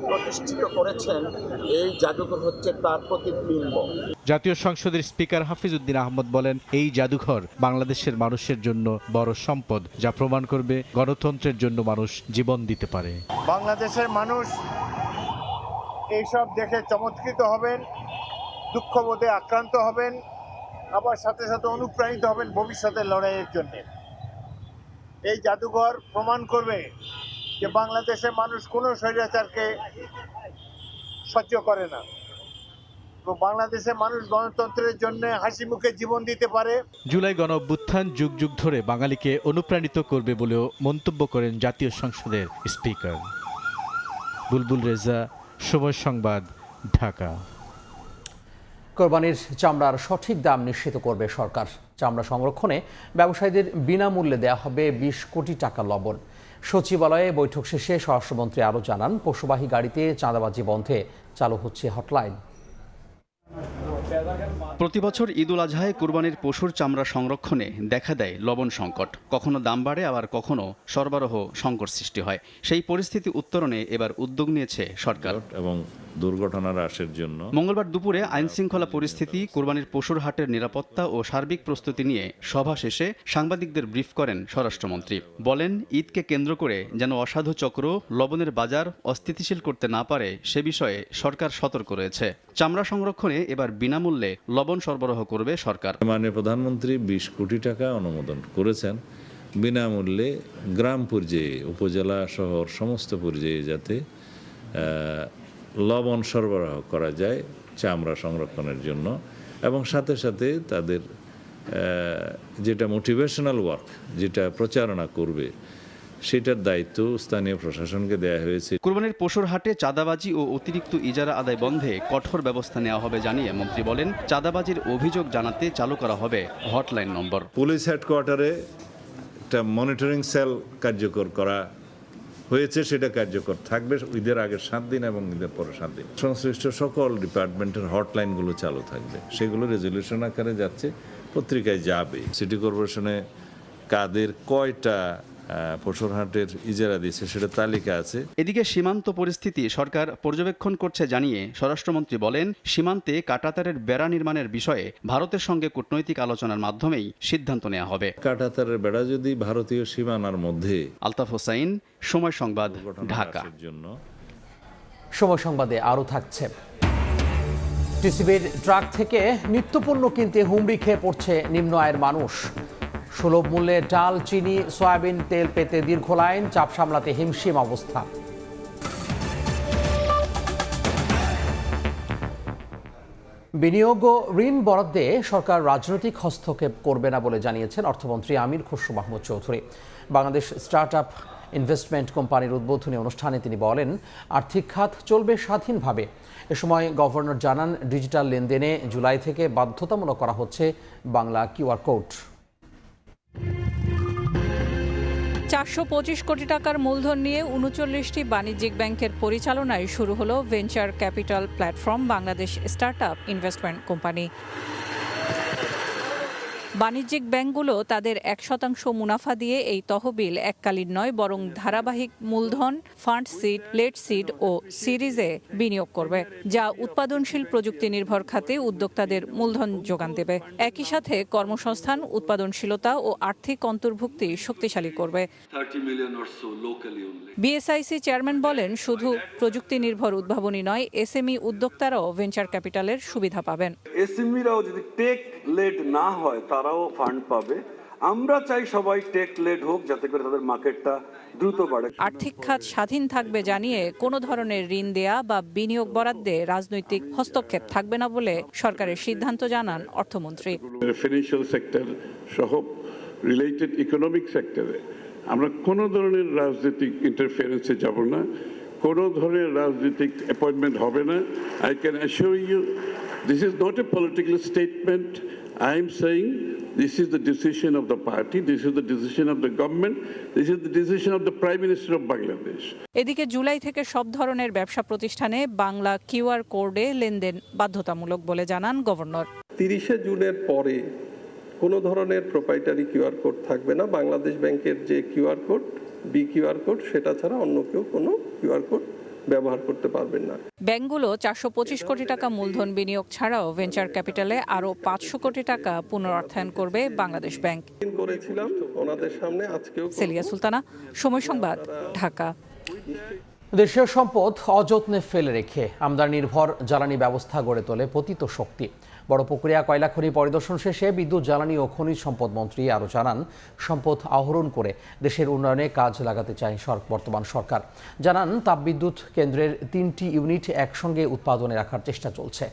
Speaker 5: প্রতিষ্ঠিত করেছেন, এই জাদুঘর হচ্ছে তার প্রতিবিম্ব।
Speaker 25: জাতীয় সংসদের স্পিকার হাফিজ উদ্দিন আহমদ বলেন, এই জাদুঘর বাংলাদেশের মানুষের জন্য বড় সম্পদ, যা প্রমাণ করবে গণতন্ত্রের জন্য মানুষ জীবন দিতে পারে।
Speaker 6: বাংলাদেশের মানুষ এইসব দেখে চমৎকৃত হবেন, দুঃখবোধে আক্রান্ত হবেন, আবার সাথে সাথে অনুপ্রাণিত হবেন ভবিষ্যতের লড়াইয়ের জন্য। এই জাদুঘর প্রমাণ করবে যে বাংলাদেশের মানুষ কোনো স্বৈরাচারকে সহ্য করে না। বাংলাদেশের মানুষ গণতন্ত্রের জন্য হাসি মুখে জীবন দিতে পারে।
Speaker 25: জুলাই গণ অভ্যুত্থান যুগ যুগ ধরে বাঙালিকে অনুপ্রাণিত করবে বলেও মন্তব্য করেন জাতীয় সংসদের স্পিকার। বুলবুল রেজা, সময় সংবাদ, ঢাকা।
Speaker 1: কোরবানির চামড়ার সঠিক দাম নিশ্চিত করবে সরকার। চামড়া সংরক্ষণে ব্যবসায়ীদের বিনামূল্যে দেওয়া হবে 20 কোটি টাকা লবণ। সচিবালয়ে বৈঠক শেষে স্বরাষ্ট্রমন্ত্রী আরও জানান, পশুবাহী গাড়িতে চাঁদাবাজি বন্ধে চালু হচ্ছে হটলাইন।
Speaker 8: প্রতিবছর ঈদুল আজহায় কুরবানির পশুর চামড়া সংরক্ষণে দেখা দেয় লবণ সংকট। কখনো দাম বাড়ে, আবার কখনো সরবরাহ সংকট সৃষ্টি হয়। সেই পরিস্থিতি উত্তরণে এবার উদ্যোগ নিয়েছে সরকার
Speaker 10: এবং দুর্ঘটনা হ্রাসের জন্য
Speaker 8: মঙ্গলবার দুপুরে আইনশৃঙ্খলা পরিস্থিতি, কুরবানির পশুর হাটের নিরাপত্তা ও সার্বিক প্রস্তুতি নিয়ে সভা শেষে সাংবাদিকদের ব্রিফ করেন স্বরাষ্ট্রমন্ত্রী। বলেন, ঈদকে কেন্দ্র করে যেন অসাধু চক্র লবণের বাজার অস্থিতিশীল করতে না পারে সে বিষয়ে সরকার সতর্ক রয়েছে। চামড়া সংরক্ষণে এবার বিনামূল্যে লবণ সরবরাহ করবে সরকার।
Speaker 10: মাননীয় প্রধানমন্ত্রী 20 কোটি টাকা অনুমোদন করেছেন বিনামূল্যে গ্রাম পর্যায়ে, উপজেলা, শহর সমস্ত পর্যায়ে যাতে লবণ সরবরাহ করা যায় চামড়া সংরক্ষণের জন্য, এবং সাথে সাথে তাদের যেটা মোটিভেশনাল ওয়ার্ক, যেটা প্রচারণা করবে, সেটার দায়িত্ব স্থানীয় প্রশাসনকে দেওয়া হয়েছে।
Speaker 8: কুরবানির পশুর হাটে চাঁদাবাজি ও অতিরিক্ত ইজারা আদায় বন্ধে কঠোর ব্যবস্থা নেওয়া হবে জানিয়ে মন্ত্রী বলেন, চাঁদাবাজির অভিযোগ জানাতে চালু করা হবে হটলাইন নম্বর।
Speaker 10: পুলিশ হেডকোয়ার্টারে একটা মনিটরিং সেল কার্যকর করা হয়েছে, সেটা কার্যকর থাকবে ঈদের আগের 7 দিন এবং ঈদের পরে 7 দিন। সংশ্লিষ্ট সকল ডিপার্টমেন্টের হটলাইনগুলো চালু থাকবে, সেগুলো রেজলিউশন আকারে যাচ্ছে, পত্রিকায় যাবে। সিটি কর্পোরেশনে কাদের কয়টা পশুর হাটের ইজারা দিয়েছে সেটা তালিকা আছে।
Speaker 8: এদিকে সীমান্ত পরিস্থিতি সরকার পর্যবেক্ষণ করছে জানিয়ে স্বরাষ্ট্রমন্ত্রী বলেন, সীমান্তে কাঁটাতারের বেড়া নির্মাণের বিষয়ে ভারতের সঙ্গে কূটনৈতিক আলোচনার মাধ্যমেই সিদ্ধান্ত নেওয়া হবে।
Speaker 10: কাঁটাতারের বেড়া যদি ভারতীয় সীমানার মধ্যে।
Speaker 8: আলতাফ হোসাইন, সময় সংবাদ, ঢাকা।
Speaker 1: সময় সংবাদে আরও থাকছে, টিসিবির ট্রাক থেকে নিত্যপণ্য কিনতে হুমড়ি খেয়ে পড়ছে নিম্ন আয়ের মানুষ। সুলভ মূল্যে ডাল, চিনি, সয়াবিন তেল পেতে দীর্ঘ লাইন, চাপ সামলাতে হিমশিম অবস্থা। বিনিয়োগ ও ঋণ বরাদ্দে সরকার রাজনৈতিক হস্তক্ষেপ করবে না বলে জানিয়েছেন অর্থমন্ত্রী Amir Khasru Mahmud Chowdhury. Bangladesh start up investment কোম্পানির উদ্বোধনী অনুষ্ঠানে তিনি বলেন, আর্থিক খাত চলবে স্বাধীনভাবে। এ সময় গভর্নর জানান, ডিজিটাল লেনদেনে জুলাই থেকে বাধ্যতামূলক করা হচ্ছে বাংলা কিউআর কোড।
Speaker 26: 425 কোটি টাকার মূলধন নিয়ে 39টি বাণিজ্যিক ব্যাংকের পরিচালনায় শুরু হলো venture capital platform Bangladesh start up investment company. বাণিজ্যিক ব্যাংকগুলো তাদের 1% মুনাফা দিয়ে এই তহবিল এককালীন নয়, বরং ধারাবাহিক মূলধন, ফান্ড সিড, লেট সিড ও সিরিজে বিনিয়োগ করবে, যা উৎপাদনশীল প্রযুক্তি নির্ভর খাতে উদ্যোক্তাদের মূলধন যোগান দেবে। একই সাথে কর্মসংস্থান, উৎপাদনশীলতা ও আর্থিক অন্তর্ভুক্তি শক্তিশালী করবে। বিএসআইসি চেয়ারম্যান বলেন, শুধু প্রযুক্তি নির্ভর উদ্ভাবনী নয়, এসএমই উদ্যোক্তারাও ভেঞ্চার ক্যাপিটালের সুবিধা পাবেন।
Speaker 27: এসএমইরাও যদি টেক লেড না হয় তারাও ফান্ড পাবে। আমরা চাই সবাই টেক লেড হোক, যাতে করে তাদের মার্কেটটা দ্রুত বাড়ে।
Speaker 26: আর্থিক খাত স্বাধীন থাকবে জানিয়ে কোনো ধরনের ঋণ দেয়া বা বিনিয়োগ বরাদ্দে রাজনৈতিক হস্তক্ষেপ থাকবে না বলে সরকারের সিদ্ধান্ত জানান অর্থমন্ত্রী।
Speaker 28: ফিনান্সিয়াল সেক্টর সহ
Speaker 27: রিলেটেড ইকোনমিক সেক্টরে আমরা কোনো ধরনের রাজনৈতিক ইন্টারফারেন্সে যাব না, কোনো ধরনের রাজনৈতিক অ্যাপয়েন্টমেন্ট হবে না। I can assure you this is not a political statement. I am saying this is the decision of the party, this is the decision of the government, this is the decision of the Prime Minister of Bangladesh.
Speaker 26: এদিকে জুলাই থেকে সব ধরনের ব্যবসা প্রতিষ্ঠানে Bangla QR কোডে লেনদেন বাধ্যতামূলক বলে জানান গভর্নর।
Speaker 7: 30শে জুনের পরে কোনো ধরনের প্রোপ্রাইটারি কিউআর কোড থাকবে না। বাংলাদেশ ব্যাংকের যে QR code, B QR code, সেটা ছাড়া অন্য কেউ কোনো কিউআর কোড ব্যবহার করতে পারবেন না।
Speaker 26: ব্যাংকগুলো 425 কোটি টাকা মূলধন বিনিয়োগ ছাড়াও ভেঞ্চার ক্যাপিটালে আরও 500 কোটি টাকা পুনরুদ্ধার করবে বাংলাদেশ ব্যাংক।
Speaker 7: করেছিলাম ওনাদের সামনে, আজকেও।
Speaker 26: সেলিয়া সুলতানা, সময় সংবাদ, ঢাকা।
Speaker 1: দেশীয় সম্পদ অযত্নে ফেলে রেখে আমদানি নির্ভর জ্বালানি ব্যবস্থা গড়ে তোলে পতিত শক্তি। বড়পুকুরিয়া কয়লা খনি পরিদর্শন শেষে বিদ্যুৎ, জ্বালানি ও খনিজ সম্পদ মন্ত্রী আরও জানান, সম্পদ আহরণ করে দেশের উন্নয়নে কাজ লাগাতে চায় বর্তমান সরকার। জানান, তাপবিদ্যুৎ কেন্দ্রের 3টি ইউনিট একসঙ্গে উৎপাদনে রাখার চেষ্টা চলছে।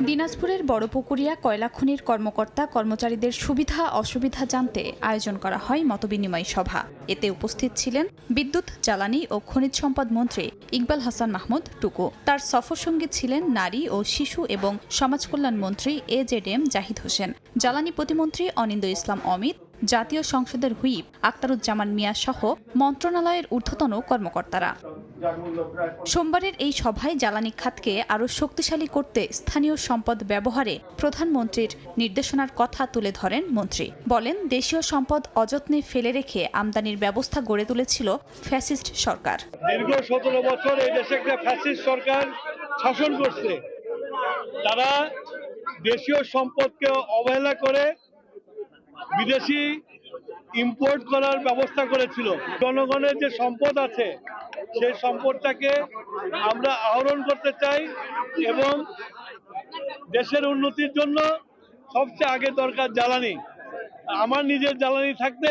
Speaker 9: দিনাজপুরের বড়পুকুরিয়া কয়লা খনির কর্মকর্তা কর্মচারীদের সুবিধা অসুবিধা জানতে আয়োজন করা হয় মতবিনিময় সভা। এতে উপস্থিত ছিলেন বিদ্যুৎ, জ্বালানি ও খনিজ সম্পদ মন্ত্রী ইকবাল হাসান মাহমুদ টুকু। তার সফরসঙ্গী ছিলেন নারী ও শিশু এবং সমাজ কল্যাণ মন্ত্রী AZM জাহিদ হোসেন, জ্বালানি প্রতিমন্ত্রী অনিন্দ ইসলাম অমিত, জাতীয় সংসদের হুইপ আক্তারুজ্জামান মিয়া সহ মন্ত্রণালয়ের ঊর্ধ্বতন কর্মকর্তারা। সোমবারের এই সভায় জ্বালানি খাতকে আরও শক্তিশালী করতে স্থানীয় সম্পদ ব্যবহারে প্রধানমন্ত্রীর নির্দেশনার কথা তুলে ধরেন মন্ত্রী। বলেন, দেশীয় সম্পদ অযত্নে ফেলে রেখে আমদানির ব্যবস্থা গড়ে তুলেছিল ফ্যাসিস্ট সরকার।
Speaker 11: দীর্ঘ 17 বছর এই দেশে একটা ফ্যাসিস্ট সরকার শাসন করছে। তারা দেশীয় সম্পদকে অবহেলা করে বিদেশি ইম্পোর্ট করার ব্যবস্থা করেছিল। জনগণের যে সম্পদ আছে সেই সম্পদটাকে আমরা আহরণ করতে চাই এবং দেশের উন্নতির জন্য সবচেয়ে আগে দরকার জ্বালানি। আমার নিজের জ্বালানি থাকতে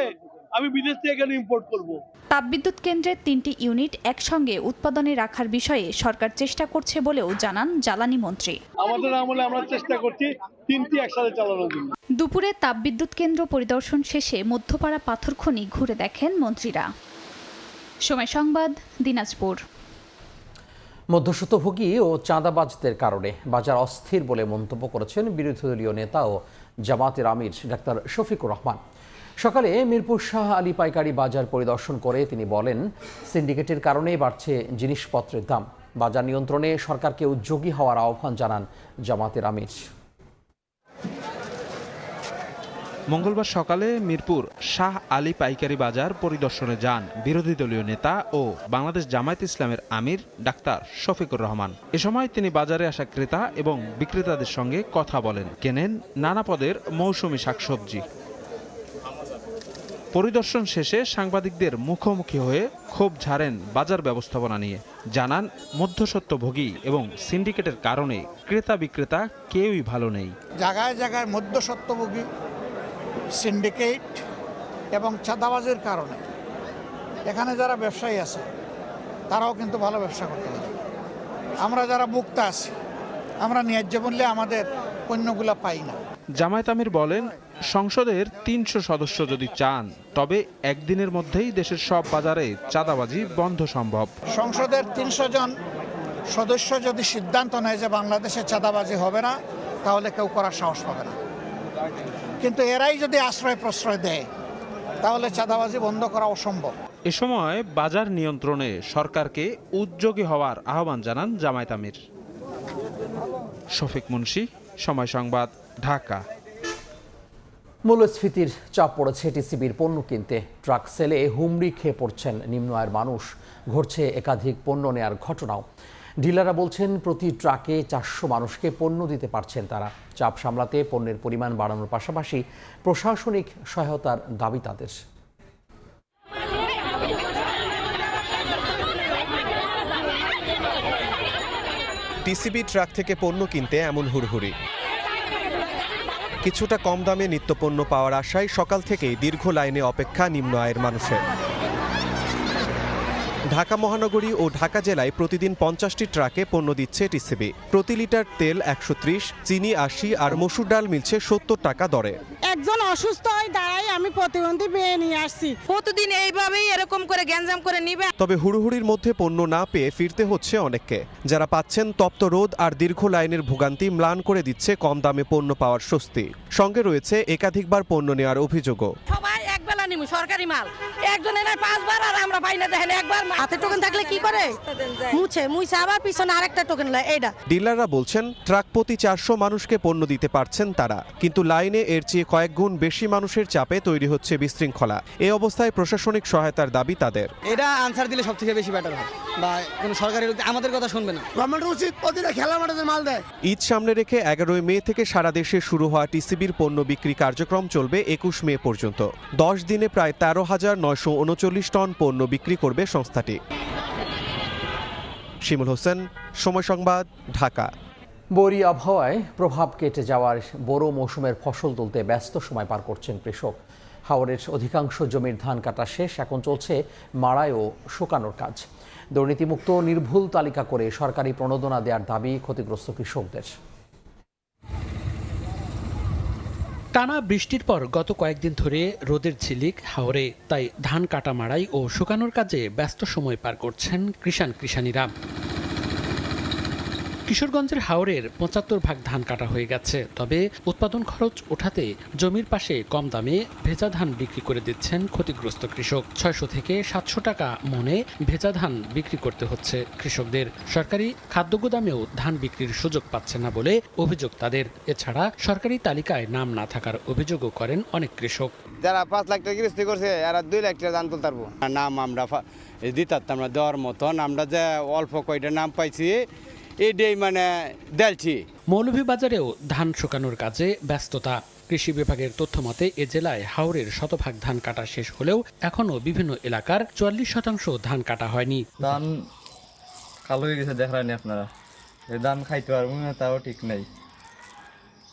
Speaker 11: আমি বিদেশ থেকে কেন ইম্পোর্ট করব?
Speaker 9: তাপবিদ্যুৎ কেন্দ্রের 3টি ইউনিট একসঙ্গে উৎপাদনে রাখার বিষয়ে সরকার চেষ্টা করছে বলেও জানান জ্বালানি মন্ত্রী।
Speaker 11: আমাদের আমলে আমরা চেষ্টা করছি 3টি একসাথে চালানোর জন্য।
Speaker 9: দুপুরে তাপবিদ্যুৎ কেন্দ্র পরিদর্শন শেষে মধ্যপাড়া পাথর খনি ঘুরে দেখেন মন্ত্রীরা। সময় সংবাদ, দিনাজপুর।
Speaker 1: মধ্যস্বত্বভোগী ও চাঁদাবাজদের কারণে বাজার অস্থির বলে মন্তব্য করেছেন বিরোধী দলীয় নেতা ও জামাতের আমির ডাক্তার শফিকুর রহমান। সকালে মিরপুর শাহ আলী পাইকারি বাজার পরিদর্শন করে তিনি বলেন, সিন্ডিকেটের কারণেই বাড়ছে জিনিসপত্রের দাম। বাজার নিয়ন্ত্রণে সরকারকে উদ্যোগী হওয়ার আহ্বান জানান জামাতের আমির।
Speaker 12: মঙ্গলবার সকালে মিরপুর শাহ আলী পাইকারি বাজার পরিদর্শনে যান বিরোধী দলীয় নেতা ও বাংলাদেশ জামায়াত ইসলামের আমির ডাক্তার শফিকুর রহমান। এ সময় তিনি বাজারে আসা ক্রেতা এবং বিক্রেতাদের সঙ্গে কথা বলেন, কেনেন নানা পদের মৌসুমি শাকসবজি। পরিদর্শন শেষে সাংবাদিকদের মুখোমুখি হয়ে ক্ষোভ ঝাড়েন বাজার ব্যবস্থাপনা নিয়ে। জানান, মধ্যস্বত্বভোগী এবং সিন্ডিকেটের কারণে ক্রেতা বিক্রেতা কেউই ভালো নেই।
Speaker 13: জায়গায় জায়গায় মধ্যস্বত্বভোগী, সিন্ডিকেট এবং চাঁদাবাজের কারণে এখানে যারা ব্যবসায়ী আছে তারাও কিন্তু ভালো ব্যবসা করতে পারে। আমরা যারা মুক্ত আছি, আমরা ন্যায্য মূল্যে আমাদের পণ্যগুলো পাই না।
Speaker 12: জামায়াত আমির বলেন, সংসদের 300 সদস্য যদি চান তবে একদিনের মধ্যেই দেশের সব বাজারে চাঁদাবাজি বন্ধ সম্ভব।
Speaker 13: সংসদের 300 জন সদস্য যদি সিদ্ধান্ত নেয় যে বাংলাদেশে চাঁদাবাজি হবে না, তাহলে কেউ করার সাহস পাবে না। কিন্তু এরাই যদি আশ্রয় প্রশ্রয় দেয় তাহলে চাঁদাবাজি বন্ধ করা অসম্ভব।
Speaker 12: এ সময় বাজার নিয়ন্ত্রণে সরকারকে উদ্যোগী হওয়ার আহ্বান জানান জামায়াত আমির। শফিক মুন্সি, সময় সংবাদ, ঢাকা।
Speaker 1: মূল্যস্ফীতির চাপ পড়েছে টিসিবির পণ্য কিনতে। ট্রাক সেলে হুমড়ি খেয়ে পড়ছেন নিম্ন আয়ের মানুষ। ঘটছে একাধিক পণ্য নেয়ার ঘটনাও। ডিলাররা বলছেন, প্রতি ট্রাকে 400 মানুষকে পণ্য দিতে পারছেন তারা। চাপ সামলাতে পণ্যের পরিমাণ বাড়ানোর পাশাপাশি প্রশাসনিক সহায়তার দাবি তাদের।
Speaker 14: টিসিবি ট্রাক থেকে পণ্য কিনতে এমন হুড়হুড়ি। কিছুটা কম দামে নিত্যপণ্য পাওয়ার আশায় সকাল থেকেই দীর্ঘ লাইনে অপেক্ষা নিম্ন আয়ের মানুষের। ঢাকা মহানগরী ও ঢাকা জেলায় প্রতিদিন 50টি ট্রাকে পণ্য দিচ্ছে টিসিবি। প্রতি লিটার তেল 130, চিনি 80 আর মসুর ডাল মিলছে 70 টাকা দরে।
Speaker 15: একজন অসুস্থ হয়ে দাঁড়ায় আমি প্রতিবন্ধী পেয়ে নিয়ে আসছি, প্রতিদিন এইভাবেই এরকম করে গ্যাঞ্জাম করে নিবে।
Speaker 14: তবে হুড়োহুড়ির মধ্যে পণ্য না পেয়ে ফিরতে হচ্ছে অনেককে। যারা পাচ্ছেন তপ্ত রোদ আর দীর্ঘ লাইনের ভোগান্তি ম্লান করে দিচ্ছে কম দামে পণ্য পাওয়ার স্বস্তি। সঙ্গে রয়েছে একাধিকবার পণ্য নেওয়ার অভিযোগও।
Speaker 15: সবাই একবেলা নিমু সরকারি মাল, একজনে নাই 5 বার আর আমরা পাই না। দেখেন একবার হাতে টোকেন থাকলে কি করে মুছে আবার পিছনে আরেকটা টোকেন লয়। এইটা
Speaker 14: ডিলাররা বলছেন ট্রাক প্রতি 400 মানুষকে পণ্য দিতে পারছেন তারা, কিন্তু লাইনে এর চেয়ে কয়েক গুণ বেশি মানুষের চাপে তৈরি হচ্ছে বিশৃঙ্খলা। এই অবস্থায় প্রশাসনিক সহায়তার দাবি তাদের।
Speaker 16: এটা আনসার দিলে সবথেকে বেশি বেটার হয়, বা কোনো সরকারি লোক আমাদের কথা শুনবে না।
Speaker 15: গভর্নমেন্টের উচিত প্রতিটা খেলা মাঠে মাল দেয়।
Speaker 14: ঈদ সামনে রেখে 11 মে থেকে সারা দেশে শুরু হওয়া টিসিবির পণ্য বিক্রি কার্যক্রম চলবে 21 মে পর্যন্ত। 10 দিনে প্রায় 13,939 টন পণ্য বিক্রি করবে সংস্থাটি। শিমুল হোসেন, সময় সংবাদ, ঢাকা।
Speaker 1: বৈরী আবহাওয়ায় প্রভাব কেটে যাওয়ার বোরো মৌসুমের ফসল তুলতে ব্যস্ত সময় পার করছেন কৃষক। হাওরের অধিকাংশ জমির ধান কাটা শেষ, এখন চলছে মাড়াই ও শুকানোর কাজ। দুর্নীতিমুক্ত নির্ভুল তালিকা করে সরকারি প্রণোদনা দেওয়ার দাবি ক্ষতিগ্রস্ত কৃষকদের।
Speaker 17: টানা বৃষ্টির পর গত কয়েকদিন ধরে রোদের ঝিলিক হাওরে, তাই ধান কাটা মাড়াই ও শুকানোর কাজে ব্যস্ত সময় পার করছেন কৃষাণীরা। কিশোরগঞ্জের হাওরের 75 ভাগ ধান কাটা হয়ে গেছে, তবে উৎপাদন খরচ ওঠাতে জমির পাশে কম দামে ভেজা ধান বিক্রি করে দিচ্ছেন ক্ষতিগ্রস্ত কৃষক। 600 থেকে 700 টাকা মনে ভেজা ধান বিক্রি করতে হচ্ছে কৃষকদের। সরকারি খাদ্য গুদামেও ধান বিক্রির সুযোগ পাচ্ছে না বলে অভিযোগ তাদের। এছাড়া সরকারি তালিকায় নাম না থাকার অভিযোগও করেন অনেক কৃষক।
Speaker 16: যারা 5 লাখ টাকা গৃহস্থী করছে এরা 2 লাখ টাকা ধান তুলতে পারবো। নাম আমরা দিতাম না দেওয়ার মতন, আমরা যে অল্প কয়টা নাম পাইছি এটাই মানে দেখছি।
Speaker 17: মৌলভীবাজারেও ধান শুকানোর কাজে ব্যস্ততা। কৃষি বিভাগের তথ্য মতে এ জেলায় হাওরের 100% ধান কাটা শেষ হলেও এখনও বিভিন্ন এলাকার 44% ধান কাটা হয়নি।
Speaker 18: ধান কালো হয়ে গেছে, দেখায়নি আপনারা। এই ধান খাইতে পারবো না তাও ঠিক নাই,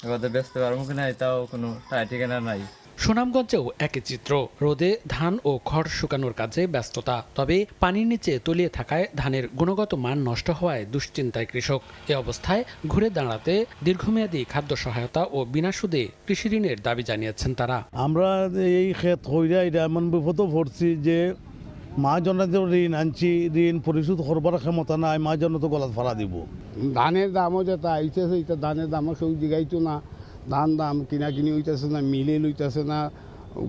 Speaker 18: এবার বেচতে পারবো কি নাই তাও কোনো ঠিকানা নাই।
Speaker 17: সুনামগঞ্জেও একই চিত্র, রোদে ধান ও খড় শুকানোর কাজে ব্যস্ততা। তবে পানির নিচে তলিয়ে থাকায় ধানের গুণগত মান নষ্ট হওয়ায় দুশ্চিন্তায় কৃষক। এ অবস্থায় ঘুরে দাঁড়াতে দীর্ঘমেয়াদী খাদ্য সহায়তা ও বিনা সুদে কৃষি ঋণের দাবি জানিয়েছেন তারা।
Speaker 19: আমরা এই ক্ষেত হইরা এটা এমন বিপদে পড়ছি যে মহাজনের ঋণ আনছি, ঋণ পরিশোধ করবার ক্ষমতা নাই, মহাজন তো গলাত ফাড়া দিব।
Speaker 21: ধানের দামও যেটা আইতেছে, এটা ধানের দামও কেউ জিগাইতো না। ধান দাম কিনা কিনি হইতেছে না, মিলে লইতেছে না,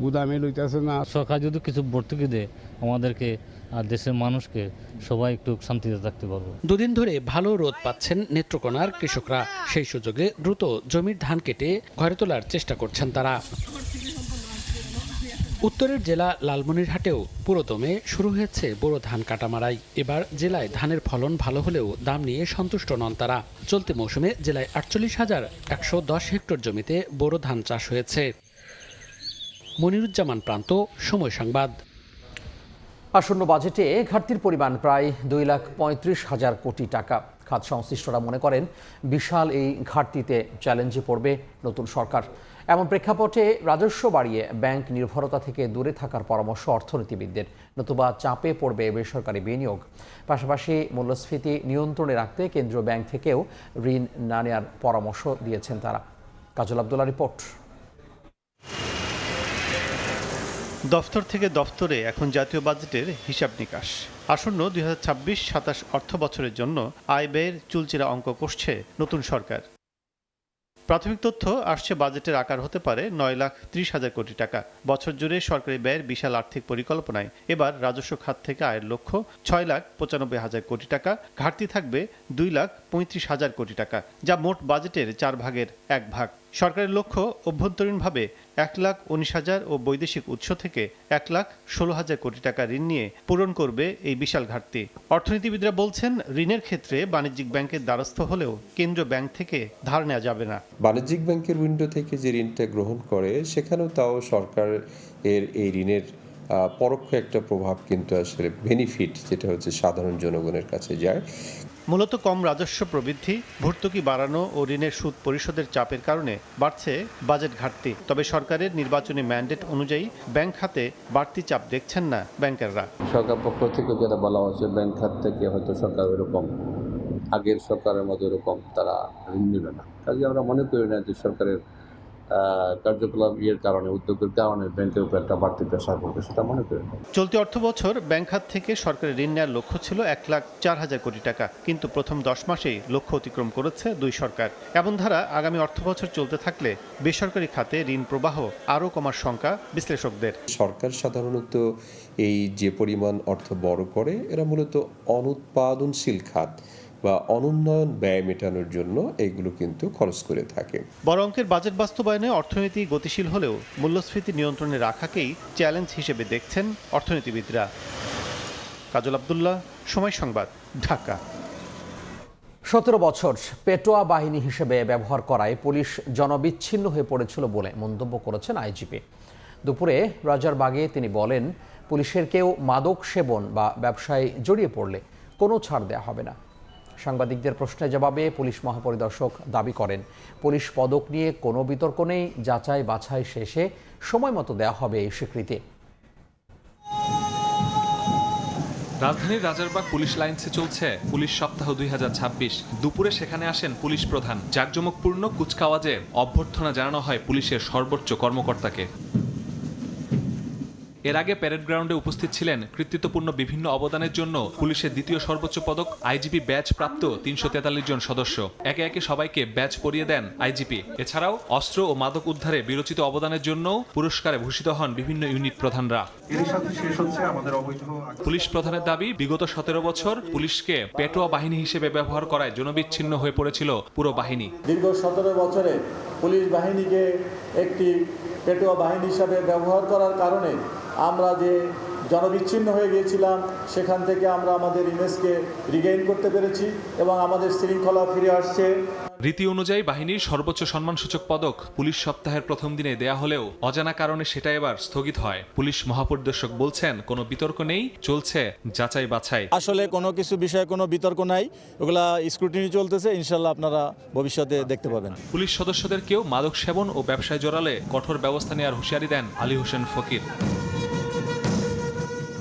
Speaker 21: গুদামে লইতেছে না।
Speaker 22: সরকার যদি কিছু ভর্তুকি দেয় আমাদেরকে আর দেশের মানুষকে, সবাই একটু শান্তিতে থাকতে পারবো।
Speaker 17: দুদিন ধরে ভালো রোদ পাচ্ছেন নেত্রকোনার কৃষকরা। সেই সুযোগে দ্রুত জমির ধান কেটে ঘরে তোলার চেষ্টা করছেন তারা। উত্তরের জেলা লালমনিরহাটেও পুরোদমে শুরু হয়েছে বোরো ধান কাটা মাড়াই। এবার জেলায় ধানের ফলন ভালো হলেও দাম নিয়ে সন্তুষ্ট নন তারা। চলতি মৌসুমে জেলায় 48,110 হেক্টর জমিতে বোরো ধান চাষ হয়েছে। মনিরুজ্জামান প্রান্ত, সময় সংবাদ।
Speaker 1: আসন্ন বাজেটে ঘাটতির পরিমাণ প্রায় 2,35,000 কোটি টাকা। খাত সংশ্লিষ্টরা মনে করেন বিশাল এই ঘাটতিতে চ্যালেঞ্জে পড়বে নতুন সরকার। এমন প্রেক্ষাপটে রাজস্ব বাড়িয়ে ব্যাংক নির্ভরতা থেকে দূরে থাকার পরামর্শ অর্থনীতিবিদদের, নতুবা চাপে পড়বে বেসরকারি বিনিয়োগ। পাশাপাশি মূল্যস্ফীতি নিয়ন্ত্রণে রাখতে কেন্দ্রীয় ব্যাংক থেকেও ঋণ না নেওয়ার পরামর্শ দিয়েছেন তারা। কাজল আব্দুল্লাহ রিপোর্ট।
Speaker 28: দফতর থেকে দফতরে এখন জাতীয় বাজেটের হিসাব নিকাশ। আসন্ন 2026-27 অর্থ বছরের জন্য আয় ব্যয়ের চুলচেরা অঙ্ক কষছে নতুন সরকার। প্রাথমিক তথ্য আসছে বাজেটের আকার হতে পারে 9,30,000 কোটি টাকা। বছর জুড়ে সরকারি ব্যয়ের বিশাল আর্থিক পরিকল্পনায় এবার রাজস্ব খাত থেকে আয়ের লক্ষ্য 6,95,000 কোটি টাকা, ঘাটতি থাকবে 2,35,000 কোটি টাকা, যা মোট বাজেটের 4 ভাগের 1 ভাগ। সরকারের লক্ষ্য অভ্যন্তরীণভাবে 1,19,000 ও বৈদেশিক উৎস থেকে 1,16,000 কোটি টাকা ঋণ নিয়ে পূরণ করবে এই বিশাল ঘাটতি। অর্থনীতিবিদরা বলছেন ঋণের ক্ষেত্রে বাণিজ্যিক ব্যাংকের দ্বারস্থ হলেও কেন্দ্রীয় ব্যাংক থেকে ধার নেওয়া যাবে না।
Speaker 29: বাণিজ্যিক ব্যাংকের উইন্ডো থেকে যে ঋণটা গ্রহণ করে সেখানেও তাও সরকার এর এই ঋণের
Speaker 2: পরোক্ষ একটা প্রভাব কিন্তু আসলে বেনিফিট যেটা হচ্ছে সাধারণ জনগণের কাছে যায়।
Speaker 28: মূলত কম রাজস্ব প্রবৃদ্ধি, ভর্তুকি বাড়ানো ও ঋণের সুদ পরিশোধের চাপের কারণে বাড়ছে বাজেট ঘাটতি। তবে সরকারের নির্বাচনী ম্যান্ডেট অনুযায়ী ব্যাংক খাতে বাড়তি চাপ দেখছেন না ব্যাংকাররা।
Speaker 3: সরকার পক্ষ থেকে যেটা বলা হচ্ছে, ব্যাংক খাত থেকে হয়তো সরকার এরকম আগের সরকারের মতো এরকম তারা ঋণ নেবে না। কাজে আমরা মনে করি না যে সরকারের কার্যকলাপ কারণে, উদ্যোগের কারণে ব্যাংকের উপর একটা বাড়তি প্রেসার পড়বে, সেটা মনে করি না।
Speaker 28: চলতি অর্থ বছর ব্যাংক খাত থেকে সরকারের ঋণ নেওয়ার লক্ষ্য ছিল 1,04,000 কোটি টাকা, কিন্তু প্রথম 10 মাসেই লক্ষ্য অতিক্রম করেছে দুই সরকার। এমন ধারা আগামী অর্থ বছর চলতে থাকলে বেসরকারি খাতে ঋণ প্রবাহ আরও কমার শঙ্কা বিশ্লেষকদের।
Speaker 2: সরকার সাধারণত এই যে পরিমাণ অর্থ বড় করে, এরা মূলত অনুৎপাদনশীল খাত বা অনুন্নয়ন ব্যয় মেটানোর জন্য এগুলো কিন্তু খরচ করে থাকে।
Speaker 28: বড় অঙ্কের বাজেট বাস্তবায়নে অর্থনীতি গতিশীল হলেও মূল্যস্ফীতি নিয়ন্ত্রণে রাখাকেই চ্যালেঞ্জ হিসেবে দেখছেন অর্থনীতিবিদরা। কাজল আব্দুল্লাহ, সময় সংবাদ, ঢাকা।
Speaker 1: 17 বছর পেটোয়া বাহিনী হিসেবে ব্যবহার করায় পুলিশ জনবিচ্ছিন্ন হয়ে পড়েছিল বলে মন্তব্য করেছেন আইজিপি। দুপুরে রাজারবাগে তিনি বলেন, পুলিশের কেউ মাদক সেবন বা ব্যবসায় জড়িয়ে পড়লে কোনো ছাড় দেওয়া হবে না। সাংবাদিকদের প্রশ্নের জবাবে পুলিশ মহাপরিদর্শক দাবি করেন, পুলিশ পদক নিয়ে কোনো বিতর্ক নেই, যাচাই বাছাই শেষে সময় মতো দেওয়া হবে এই স্বীকৃতি।
Speaker 4: রাজধানীর রাজারবাগ পুলিশ লাইন্সে চলছে পুলিশ সপ্তাহ 2026। দুপুরে সেখানে আসেন পুলিশ প্রধান। জাঁকজমকপূর্ণ কুচকাওয়াজে অভ্যর্থনা জানানো হয় পুলিশের সর্বোচ্চ কর্মকর্তাকে। এর আগে প্যারেড গ্রাউন্ডে উপস্থিত ছিলেন কৃতিত্বপূর্ণ বিভিন্ন অবদানের জন্য পুলিশের দ্বিতীয় সর্বোচ্চ পদক আইজিপি ব্যাজ প্রাপ্ত 343 জন সদস্য। একে একে সবাইকে ব্যাজ পরিয়ে দেন আইজিপি। এছাড়াও অস্ত্র ও মাদক উদ্ধারে বিরচিত অবদানের জন্য পুরস্কারে ভূষিত হন বিভিন্ন ইউনিট প্রধানরা। পুলিশ প্রধানের দাবি, বিগত 17 বছর পুলিশকে পেটোয়া বাহিনী হিসেবে ব্যবহার করায় জনবিচ্ছিন্ন হয়ে পড়েছিল পুরো বাহিনী।
Speaker 5: দীর্ঘ 17 বছরে পুলিশ বাহিনীকে একটি পেটোয়া বাহিনী হিসাবে ব্যবহার করার কারণে আমরা যে জনবিচ্ছিন্ন হয়ে গিয়েছিলাম, সেখান থেকে আমরা আমাদের ইমেজকে রিগেইন করতে পেরেছি এবং আমাদের শৃঙ্খলা ফিরে আসছে।
Speaker 4: রীতি অনুযায়ী বাহিনীর সর্বোচ্চ সম্মানসূচক পদক পুলিশ সপ্তাহের প্রথম দিনে দেয়া হলেও অজানা কারণে সেটা এবার স্থগিত হয়। পুলিশ মহাপরিদর্শক বলছেন, কোনো বিতর্ক নেই, চলছে যাচাই বাছাই।
Speaker 5: আসলে কোনো কিছু বিষয়ে কোনো বিতর্ক নাই, ওগুলা স্ক্রুটিনি চলতেছে, ইনশাল্লাহ আপনারা ভবিষ্যতে দেখতে পাবেন।
Speaker 4: পুলিশ সদস্যদের কেউ মাদক সেবন ও ব্যবসায় জড়ালে কঠোর ব্যবস্থা নেওয়ার হুঁশিয়ারি দেন আলী হোসেন ফকির।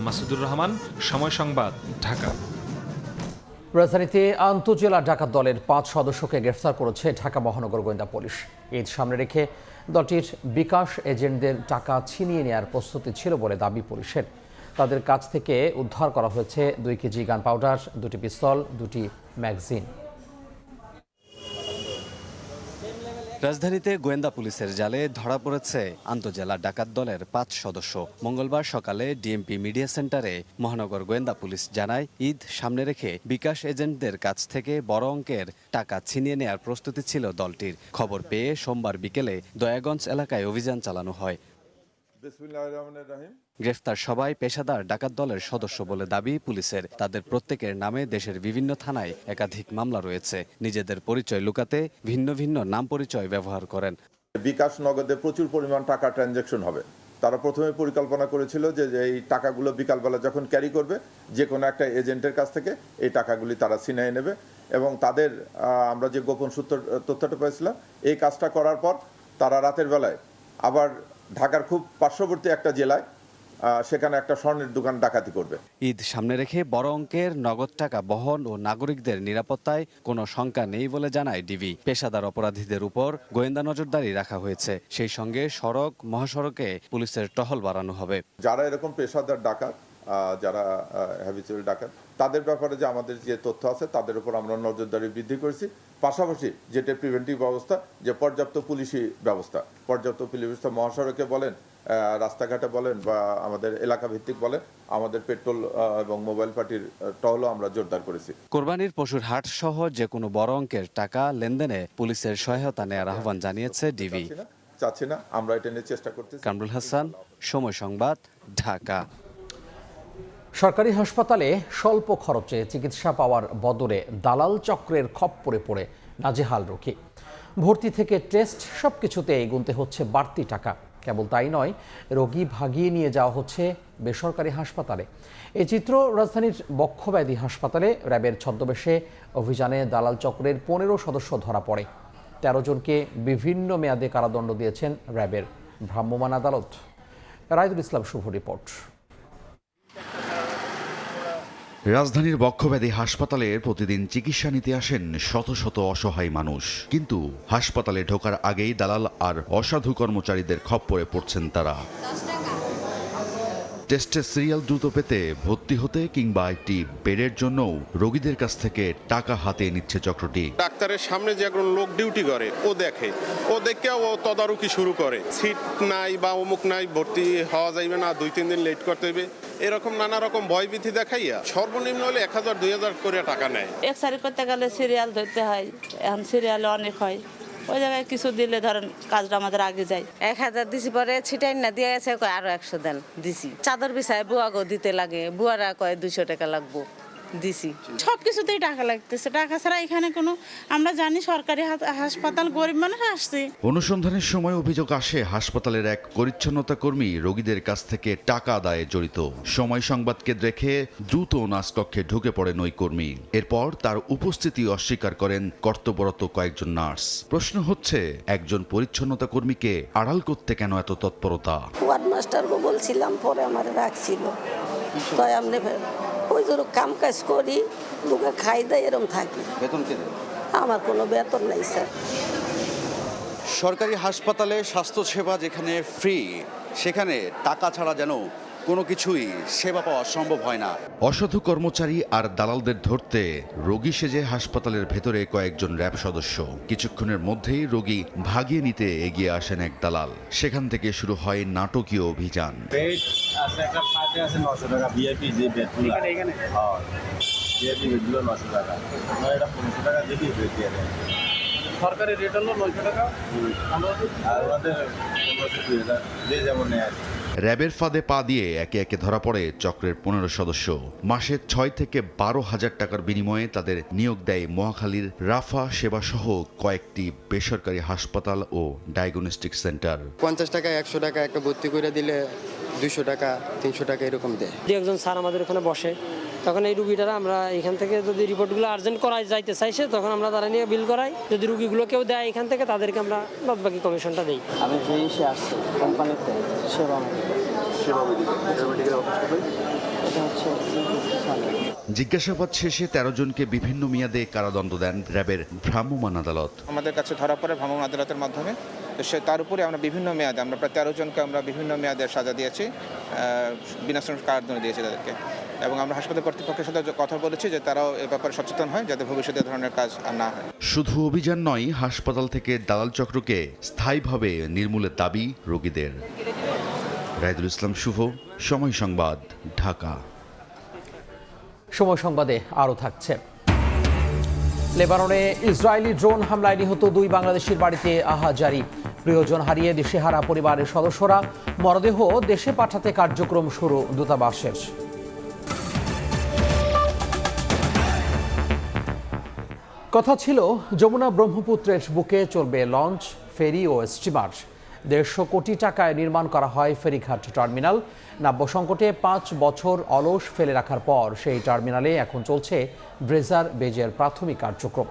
Speaker 4: মাসুদুর রহমান, সময় সংবাদ, ঢাকা।
Speaker 1: রাজধানীতে আন্তঃজেলা ডাকাত দলের 5 সদস্যকে গ্রেফতার করেছে ঢাকা মহানগর গোয়েন্দা পুলিশ। ঈদ সামনে রেখে দলটির বিকাশ এজেন্টদের টাকা ছিনিয়ে নেওয়ার প্রস্তুতি ছিল বলে দাবি পুলিশের। তাদের কাছ থেকে উদ্ধার করা হয়েছে 2 কেজি গান পাউডার, 2টি পিস্তল, 2টি ম্যাগাজিন।
Speaker 6: রাজধানীতে গোয়েন্দা পুলিশের জালে ধরা পড়েছে আন্তঃজেলা ডাকাত দলের 5 সদস্য। মঙ্গলবার সকালে ডিএমপি মিডিয়া সেন্টারে মহানগর গোয়েন্দা পুলিশ জানায়, ঈদ সামনে রেখে বিকাশ এজেন্টদের কাছ থেকে বড় অঙ্কের টাকা ছিনিয়ে নেওয়ার প্রস্তুতি ছিল দলটির। খবর পেয়ে সোমবার বিকেলে দয়াগঞ্জ এলাকায় অভিযান চালানো হয়। গ্রেফতার সবাই পেশাদার ডাকাত দলের সদস্য বলে দাবি পুলিশের। তাদের প্রত্যেকের নামে দেশের বিভিন্ন থানায় একাধিক মামলা রয়েছে। নিজেদের পরিচয় লুকাতে ভিন্ন ভিন্ন নাম পরিচয় ব্যবহার করেন।
Speaker 20: বিকাশ নগদে প্রচুর পরিমাণ টাকা ট্রানজ্যাকশন হবে। তারা প্রথমে পরিকল্পনা করেছিল যে এই টাকাগুলো বিকালবেলা যখন ক্যারি করবে, যে কোনো একটা এজেন্টের কাছ থেকে এই টাকাগুলি তারা ছিনিয়ে নেবে এবং তাদের আমরা যে গোপন সূত্র তথ্যটা পেয়েছিলাম, এই কাজটা করার পর তারা রাতের বেলায় আবার ঢাকার খুব পার্শ্ববর্তী একটা জেলায় সেখানে একটা স্বর্ণের দোকান ডাকাতি করবে।
Speaker 6: ঈদ সামনে রেখে বড় অঙ্কের নগদ টাকা বহন ও নাগরিকদের নিরাপত্তায় কোনো শঙ্কা নেই বলে জানায় ডিবি। পেশাদার অপরাধীদের উপর গোয়েন্দা নজরদারি রাখা হয়েছে। সেই সঙ্গে সড়ক মহাসড়কে পুলিশের টহল বাড়ানো হবে।
Speaker 20: যারা এরকম পেশাদার ডাকাত, যারা হ্যাবিচুয়াল ডাকাত, তাদের ব্যাপারে যে আমাদের যে তথ্য আছে তাদের উপর আমরা নজরদারি বৃদ্ধি করেছি। পাশাপাশি যেটা প্রিভেন্টিভ ব্যবস্থা, যে পর্যাপ্ত পুলিশি ব্যবস্থা, পর্যাপ্ত পুলিশ ব্যবস্থা মহাসড়কে বলেন, রাস্তাঘাটে বলেন বা আমাদের এলাকা ভিত্তিক বলেন, আমাদের পেট্রোল এবং মোবাইল পার্টির টহলও আমরা জোরদার করেছি।
Speaker 6: কোরবানির পশুর হাট সহ যে কোনো বড় অঙ্কের টাকা লেনদেনে পুলিশের সহায়তা নেওয়ার আহ্বান জানিয়েছে ডিবি।
Speaker 20: চাচ্ছি না, আমরা এটা নিয়ে চেষ্টা করতেছি।
Speaker 6: কামরুল হাসান, সময় সংবাদ, ঢাকা।
Speaker 1: সরকারি হাসপাতালে স্বল্প খরচে চিকিৎসা পাওয়ার বদলে দালাল চক্রের খপ্পরে পড়ে নাজেহাল রোগী। ভর্তি থেকে টেস্ট সবকিছুতেই গুনতে হচ্ছে বাড়তি টাকা। কেবল তাই নয়, রোগী ভাগিয়ে নিয়ে যাওয়া হচ্ছে বেসরকারি হাসপাতালে। এই চিত্র রাজধানীর বক্ষব্যাধি হাসপাতালে র্যাবের ছদ্মবেশে অভিযানে দালাল চক্রের 15 সদস্য ধরা পড়ে। 13 জনকে বিভিন্ন মেয়াদে কারাদণ্ড দিয়েছেন র্যাবের ভ্রাম্যমাণ আদালত। রায়দুল ইসলাম শুভ রিপোর্ট।
Speaker 7: রাজধানীর বক্ষব্যাধি হাসপাতালে প্রতিদিন চিকিৎসা নিতে আসেন শত শত অসহায় মানুষ, কিন্তু হাসপাতালে ঢোকার আগেই দালাল আর অসাধু কর্মচারীদের খপ্পরে পড়ছেন তারা। টেস্টের সিরিয়াল দ্রুত পেতে, ভর্তি হতে কিংবা একটি বেডের জন্যও রোগীদের কাছ থেকে টাকা হাতিয়ে নিচ্ছে চক্রটি।
Speaker 8: ডাক্তারের সামনে যে একজন লোক ডিউটি করে, ও দেখে, ও দেখে ও তদারকি শুরু করে। সিট নাই বা অমুক নাই, ভর্তি হওয়া যাইবে না, 2-3 দিন লেট করতে হইবে, এরকম নানা রকম ভয়ভীতি দেখাইয়া সর্বনিম্ন হলে 1000-2000 করে টাকা নেয়।
Speaker 10: এক্সরে করতে গেলে সিরিয়াল ধরতে হয়, এখন সিরিয়ালে অনেক হয়, ওই জায়গায় কিছু দিলে ধরেন কাজটা আমাদের আগে যায়।
Speaker 15: 1000 দিছি, পরে ছিটাই না দিয়ে গেছে, কয় আরো 100 দেন, দিছি। চাদর বিছায় বুয়াগো দিতে লাগে, বুয়ারা কয় 200 টাকা লাগবো, দিছি।
Speaker 10: সবকিছুতেই টাকা লাগতেছে, টাকা ছাড়া এখানে কোনো, আমরা জানি সরকারি হাসপাতাল, গরিব মানুষ আসছে।
Speaker 7: অনুসন্ধানের সময় অভিযোগ আসে হাসপাতালের এক পরিচ্ছন্নতা কর্মী রোগীদের কাছ থেকে টাকা আদায়ে জড়িত। সময় সংবাদকে দেখে দ্রুত নার্সকক্ষে ঢুকে পড়েন ওই কর্মী। এরপর তার উপস্থিতি অস্বীকার করেন কর্তব্যরত কয়েকজন নার্স। প্রশ্ন হচ্ছে, একজন পরিচ্ছন্নতা কর্মীকে আড়াল করতে কেন এত তৎপরতা?
Speaker 15: ওয়ার্ড মাস্টারকে বলছিলাম, পরে আমার রাখছিল, কয় আমনে ওই ধরো কাম কাজ করি, লোকে খাই দেয়, এরম থাকি।
Speaker 6: বেতন কে দেয়?
Speaker 15: আমার কোনো বেতন নাই স্যার।
Speaker 6: সরকারি হাসপাতালে স্বাস্থ্যসেবা যেখানে ফ্রি, সেখানে টাকা ছাড়া যেন কোনো কিছুই সেবা পাওয়া সম্ভব হয় না।
Speaker 7: অসাধু কর্মচারী আর দালালদের ধরতে রোগী সেজে হাসপাতালের ভেতরে কয়েকজন র্যাব সদস্য। কিছুক্ষণের মধ্যেই রোগী ভাগিয়ে নিতে এগিয়ে আসেন এক দালাল। সেখান থেকে শুরু হয় নাটকীয় অভিযান।
Speaker 11: সরকারি রেট হলো 900 টাকা, আমাদের 1500-2000 যে যেমন নেয়।
Speaker 7: র্যাবের ফাঁদে পা দিয়ে একে একে ধরা পড়ে চক্রের 15 সদস্য। মাসে 6 থেকে 12,000 টাকার বিনিময়ে তাদের নিয়োগ দেয় মহাখালীর রাফা সেবাসহ কয়েকটি বেসরকারি হাসপাতাল ও ডায়াগনস্টিক সেন্টার।
Speaker 23: 50 টাকা 100 টাকা একটা ভর্তি করে দিলে 200 টাকা 300 টাকা এরকম দেয়।
Speaker 24: একজন স্যার আমাদের ওখানে বসে, তখন এই রুগীটারা আমরা এখান থেকে যদি রিপোর্টগুলো আর্জেন্ট করাই যাইতে চাইছে, তখন আমরা তারা নিয়ে বিল করাই। যদি রুগীগুলো কেউ দেয় এখান থেকে, তাদেরকে আমরা বাদবাকি কমিশনটা দিই।
Speaker 23: আমি যে আসছে কোম্পানিতে সেবা
Speaker 7: জিজ্ঞাসাবাদ শেষে 13 জনকে বিভিন্ন মেয়াদে কারাদণ্ড দেন র্যাবের ভ্রাম্যমাণ আদালত।
Speaker 25: আমাদের কাছে ধরা পড়ে ভ্রাম্যমাণ আদালতের মাধ্যমে, তার উপরে আমরা বিভিন্ন মেয়াদে, আমরা প্রায় 13 জনকে আমরা বিভিন্ন মেয়াদের সাজা দিয়েছি, বিনাশ্রম কারাদণ্ড দিয়েছি তাদেরকে। এবং আমরা হাসপাতাল কর্তৃপক্ষের সাথে কথা বলেছি যে তারাও এ ব্যাপারে সচেতন হয়, যাতে ভবিষ্যতে এ ধরনের কাজ আর না হয়।
Speaker 7: শুধু অভিযান নয়, হাসপাতাল থেকে দালাল চক্রকে স্থায়ীভাবে নির্মূলের দাবি রোগীদের। রায়দুল ইসলাম শুভ, সময় সংবাদ, ঢাকা।
Speaker 1: সময় সংবাদে আরও থাকছে। লেবাননে ইসরায়েলি ড্রোন হামলায় নিহত 2 বাংলাদেশির বাড়িতে আহাজারি। প্রিয়জন হারিয়ে দিশেহারা পরিবারের সদস্যরা। মরদেহ দেশে পাঠাতে কার্যক্রম শুরু দূতাবাসের। কথা ছিল, যমুনা ব্রহ্মপুত্রের বুকে চলবে লঞ্চ, ফেরি ও স্টিমার। 150 কোটি টাকায় নির্মাণ করা হয় ফেরিঘাট টার্মিনাল। নাব্য সংকটে 5 বছর অলস ফেলে রাখার পর সেই টার্মিনালে এখন চলছে ড্রেজার বেজের প্রাথমিক কার্যক্রম।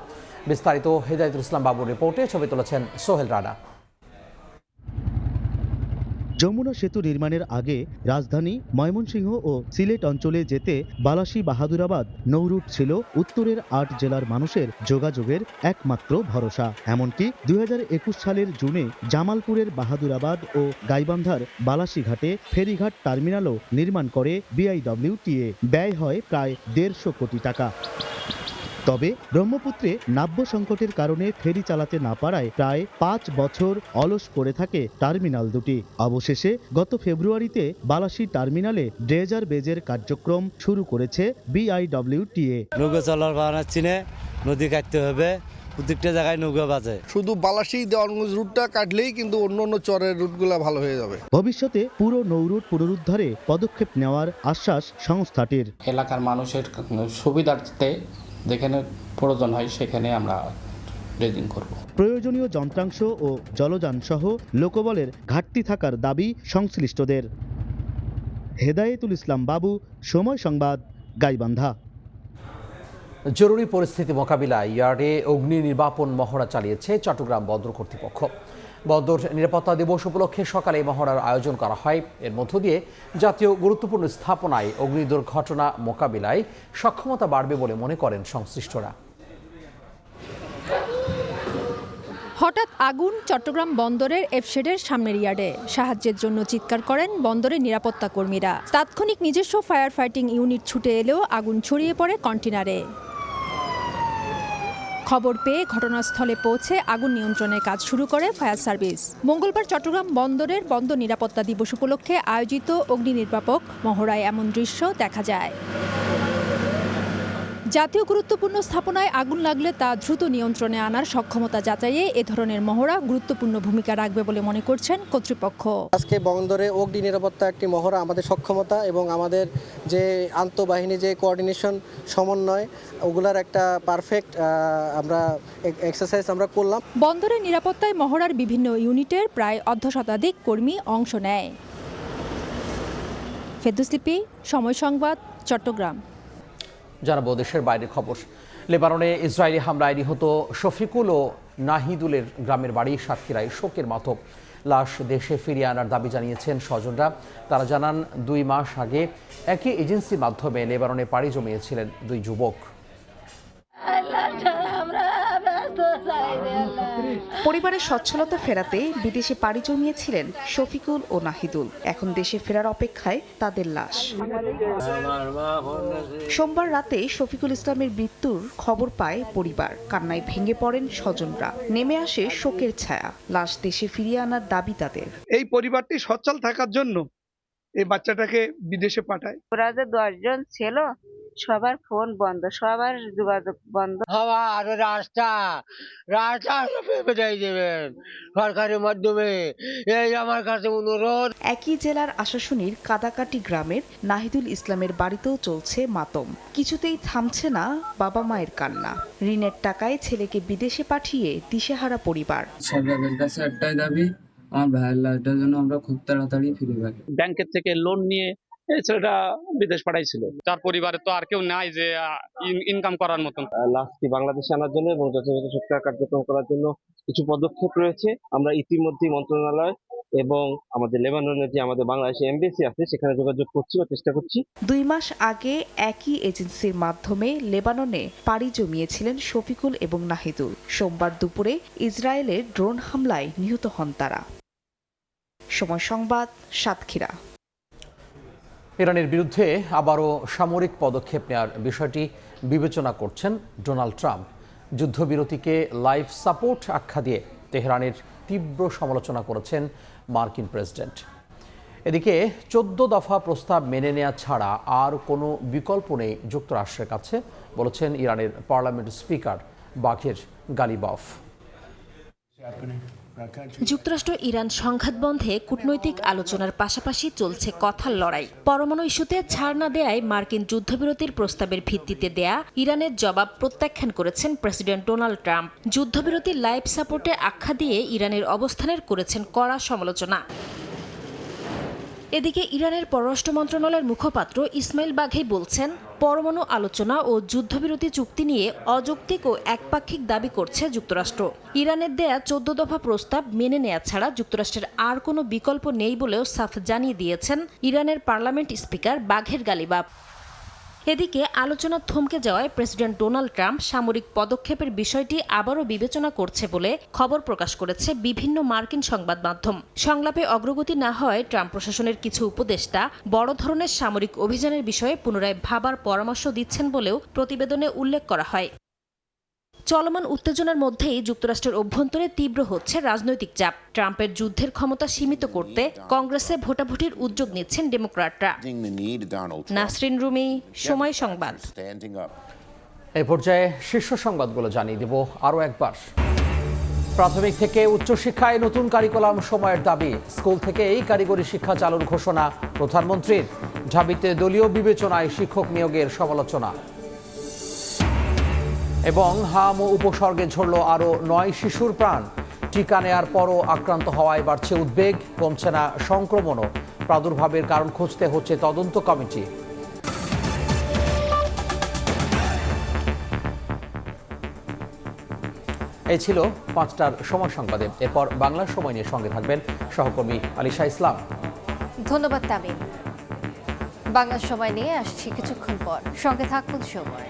Speaker 1: বিস্তারিত হেদায়েতুল ইসলাম বাবুর রিপোর্টে, ছবি তুলেছেন সোহেল রানা।
Speaker 26: যমুনা সেতু নির্মাণের আগে রাজধানী ময়মনসিংহ ও সিলেট অঞ্চলে যেতে বালাসী বাহাদুরাবাদ নৌরুট ছিল উত্তরের 8 জেলার মানুষের যোগাযোগের একমাত্র ভরসা। এমনকি 2021 সালের জুনে জামালপুরের বাহাদুরাবাদ ও গাইবান্ধার বালাসী ঘাটে ফেরিঘাট টার্মিনালও নির্মাণ করে বিআইডব্লিউটিএ। ব্যয় হয় প্রায় 150 কোটি টাকা। তবে ব্রহ্মপুত্রে নাব্য সংকটের কারণে ফেরি চালাতে না পারায় প্রায় 5 বছর অলস পড়ে থাকে টার্মিনাল দুটি। অবশেষে গত ফেব্রুয়ারিতে বালাসী টার্মিনালে ড্রেজার বেজের কার্যক্রম শুরু করেছে বিআইডব্লিউটিএ।
Speaker 27: নৌকা চলার বানাচ্ছি না, নদী কাটতে হবে, প্রত্যেকটা জায়গায় নৌকা বাজে।
Speaker 29: শুধু বালাসী দেওয়ানগঞ্জ রুটটা কাটলেই কিন্তু অন্য চরের রুটগুলো ভালো হয়ে যাবে।
Speaker 26: ভবিষ্যতে পুরো নৌরুট পুনরুদ্ধারে পদক্ষেপ নেওয়ার আশ্বাস সংস্থাটির।
Speaker 30: এলাকার মানুষের সুবিধার্থে যেখানে প্রয়োজন হয় সেখানে আমরা
Speaker 9: রেজিং করব।
Speaker 26: প্রয়োজনীয় যন্ত্রাংশ ও জলযান সহ লোকবলের ঘাটতি থাকার দাবি সংশ্লিষ্টদের। হেদায়েতুল ইসলাম বাবু, সময় সংবাদ, গাইবান্ধা।
Speaker 1: জরুরি পরিস্থিতি মোকাবিলায় ইয়ার্ডে অগ্নি নির্বাপন মহড়া চালিয়েছে চট্টগ্রাম বন্দর কর্তৃপক্ষ। বন্দর নিরাপত্তা দিবস উপলক্ষে সকালে মহড়ার আয়োজন করা হয়। এর মধ্য দিয়ে জাতীয় গুরুত্বপূর্ণ স্থাপনায় অগ্নি দুর্ঘটনা মোকাবিলায় সক্ষমতা বাড়বে বলে মনে করেন সংশ্লিষ্টরা।
Speaker 12: হঠাৎ আগুন চট্টগ্রাম বন্দরের এফশেডের সামনের ইয়ার্ডে। সাহায্যের জন্য চিৎকার করেন বন্দরের নিরাপত্তা কর্মীরা। তাৎক্ষণিক নিজস্ব ফায়ার ফাইটিং ইউনিট ছুটে এলেও আগুন ছড়িয়ে পড়ে কন্টেনারে। খবর পেয়ে ঘটনাস্থলে পৌঁছে আগুন নিয়ন্ত্রণের কাজ শুরু করে ফায়ার সার্ভিস। মঙ্গলবার চট্টগ্রাম বন্দরের বন্দর নিরাপত্তা দিবস উপলক্ষে আয়োজিত অগ্নি নির্বাপক মহড়ায় এমন দৃশ্য দেখা যায়। জাতীয় গুরুত্বপূর্ণ স্থাপনায় আগুন লাগলে তা দ্রুত নিয়ন্ত্রণে আনার সক্ষমতা যাচাইয়ে এ ধরনের মহড়া গুরুত্বপূর্ণ ভূমিকা রাখবে বলে মনে করছেন কর্তৃপক্ষ।
Speaker 24: আজকে বন্দরে অগ্নি নিরাপত্তা একটি মহড়া আমাদের সক্ষমতা এবং আমাদের যে আন্তঃবাহিনী যে কোঅর্ডিনেশন সমন্বয় ওগুলার একটা পারফেক্ট আমরা এক্সারসাইজ আমরা করলাম।
Speaker 12: বন্দরের নিরাপত্তায় মহড়ার বিভিন্ন ইউনিটের প্রায় অর্ধশতাধিক কর্মী অংশ নেয়। ফেরদৌস লিপি, সময় সংবাদ, চট্টগ্রাম।
Speaker 1: জানাবো দেশের বাইরের খবর। লেবাননে ইসরায়েলি হামলায় নিহত শফিকুল ও নাহিদুলের গ্রামের বাড়ি সাতক্ষীরায় শোকের মাতম। লাশ দেশে ফিরিয়ে আনার দাবি জানিয়েছেন স্বজনরা। তারা জানান 2 মাস আগে একই এজেন্সির মাধ্যমে লেবাননে পাড়ি জমিয়েছিলেন 2 যুবক।
Speaker 13: পরিবারের সচ্ছলতা ফেরাতে বিদেশে পাড়ি জমিয়েছিলেন শফিকুল ও নাহিদুল। এখন দেশে ফেরার অপেক্ষায় তাদের লাশ। সোমবার রাতে শফিকুল ইসলামের মৃত্যুর খবর পায় পরিবার। কান্নায় ভেঙে পড়েন স্বজনরা। নেমে আসে শোকের ছায়া। লাশ দেশে ফিরিয়ে আনার দাবি তাদের।
Speaker 11: এই পরিবারটি সচ্ছল থাকার জন্য এই বাচ্চাটাকে বিদেশে পাঠায়।
Speaker 10: ওরা যে 10 জন ছিল, সবার ফোন বন্ধ, সবার যোগাযোগ বন্ধ।
Speaker 14: রাস্তা দেবেন সরকারের মাধ্যমে, এই আমার কাছে অনুরোধ।
Speaker 13: একই জেলার আশাশুনির কাদাকাটি গ্রামের নাহিদুল ইসলামের বাড়িতেও চলছে মাতম। কিছুতেই থামছে না বাবা মায়ের কান্না। ঋণের টাকায় ছেলেকে বিদেশে পাঠিয়ে দিশেহারা পরিবার।
Speaker 14: সরকারের কাছে একটাই দাবি, আমার ভাইয়ের লাশটার জন্য আমরা খুব তাড়াতাড়ি ফিরে পাই।
Speaker 11: ব্যাংকের থেকে লোন নিয়ে ছেলেটা বিদেশ পাঠাইছিল।
Speaker 14: তার পরিবারে তো আর কেউ নাই যে ইনকাম করার মতন।
Speaker 11: লাশটি বাংলাদেশে আনার জন্য এবং যথাযথ সরকার কার্যক্রম করার জন্য কিছু পদক্ষেপ রয়েছে। আমরা ইতিমধ্যে মন্ত্রণালয় এবং আমাদের লেবাননের যে আমাদের বাংলাদেশে এমবেসি আছে সেখানে যোগাযোগ করছি বা চেষ্টা করছি।
Speaker 13: 2 মাস আগে একই এজেন্সির মাধ্যমে লেবাননে পাড়ি জমিয়েছিলেন শফিকুল এবং নাহিদুল। সোমবার দুপুরে ইসরায়েলের ড্রোন হামলায় নিহত হন তারা। সময় সংবাদ, সাতক্ষীরা।
Speaker 1: ইরানের বিরুদ্ধে আবারও সামরিক পদক্ষেপ নেওয়ার বিষয়টি বিবেচনা করছেন ডোনাল্ড ট্রাম্প। যুদ্ধবিরতিকে লাইফ সাপোর্ট আখ্যা দিয়ে তেহরানের তীব্র সমালোচনা করেছেন মার্কিন প্রেসিডেন্ট। এদিকে 14 দফা প্রস্তাব মেনে নেওয়া ছাড়া আর কোনো বিকল্প নেই যুক্তরাষ্ট্রের কাছে, বলেছেন ইরানের পার্লামেন্ট স্পিকার বাঘের গালিবাফ।
Speaker 12: যুক্তরাষ্ট্র ইরান সংঘাত বন্ধে কূটনৈতিক আলোচনার পাশাপাশি চলছে কথার লড়াই। পরমাণু ইস্যুতে ছাড় না দেয়ায় মার্কিন যুদ্ধবিরতির প্রস্তাবের ভিত্তিতে দেয়া ইরানের জবাব প্রত্যাখ্যান করেছেন প্রেসিডেন্ট ডোনাল্ড ট্রাম্প। যুদ্ধবিরতির লাইফ সাপোর্টে আখ্যা দিয়ে ইরানের অবস্থানের করেছেন কড়া সমালোচনা। এদিকে ইরানের পররাষ্ট্র মন্ত্রণালয়ের মুখপাত্র ইসমাইল বাঘেই বলছেন, পরমাণু আলোচনা ও যুদ্ধবিরতি চুক্তি নিয়ে অযৌক্তিক ও একপাক্ষিক দাবি করছে যুক্তরাষ্ট্র। ইরানের দেয়া 14 দফা প্রস্তাব মেনে নেওয়া ছাড়া যুক্তরাষ্ট্রের আর কোনো বিকল্প নেই বলেও সাফ জানিয়ে দিয়েছেন ইরানের পার্লামেন্ট স্পিকার বাঘের গালিবাফ। এদিকে আলোচনা থমকে যাওয়ায় প্রেসিডেন্ট ডোনাল্ড ট্রাম্প সামরিক পদক্ষেপের বিষয়টি আবারও বিবেচনা করছে বলে খবর প্রকাশ করেছে বিভিন্ন মার্কিন সংবাদ মাধ্যম। সংলাপে অগ্রগতি না হয় ট্রাম্প প্রশাসনের কিছু উপদেষ্টা বড় ধরনের সামরিক অভিযানের বিষয়ে পুনরায় ভাবার পরামর্শ দিচ্ছেন বলেও প্রতিবেদনে উল্লেখ করা হয়। চলমান উত্তেজনার মধ্যেই যুক্তরাষ্ট্রের অভ্যন্তরে তীব্র হচ্ছে রাজনৈতিক চাপ। ট্রাম্পের যুদ্ধের ক্ষমতা সীমিত করতে কংগ্রেসে ভোটাভুটির উদ্যোগ নিচ্ছেন ডেমোক্র্যাটরা। নাসরিন রুমি, সময় সংবাদ।
Speaker 1: এই পর্যায়ে শীর্ষ সংবাদগুলো জানিয়ে দেব আরও একবার। প্রাথমিক থেকে উচ্চশিক্ষায় নতুন কারিকুলাম সময়ের দাবি। স্কুল থেকে এই কারিগরি শিক্ষা চালুর ঘোষণা প্রধানমন্ত্রীর। ঢাবিতে দলীয় বিবেচনায় শিক্ষক নিয়োগের সমালোচনা। এবং হাম ও উপসর্গে ঝরল আরও 9 শিশুর প্রাণ। টিকা নেয়ার পরও আক্রান্ত হওয়ায় বাড়ছে উদ্বেগ, কমছে না সংক্রমণও। প্রাদুর্ভাবের কারণ খুঁজতে হচ্ছে তদন্ত কমিটি। এই ছিল 5টার সময় সংবাদে। এরপর বাংলার সময় নিয়ে সঙ্গে থাকবেন সহকর্মী আলিশা ইসলাম।
Speaker 2: ধন্যবাদ তামিম। বাংলার সময় নিয়ে আসছি কিছুক্ষণ পর, সঙ্গে থাকুন সময়।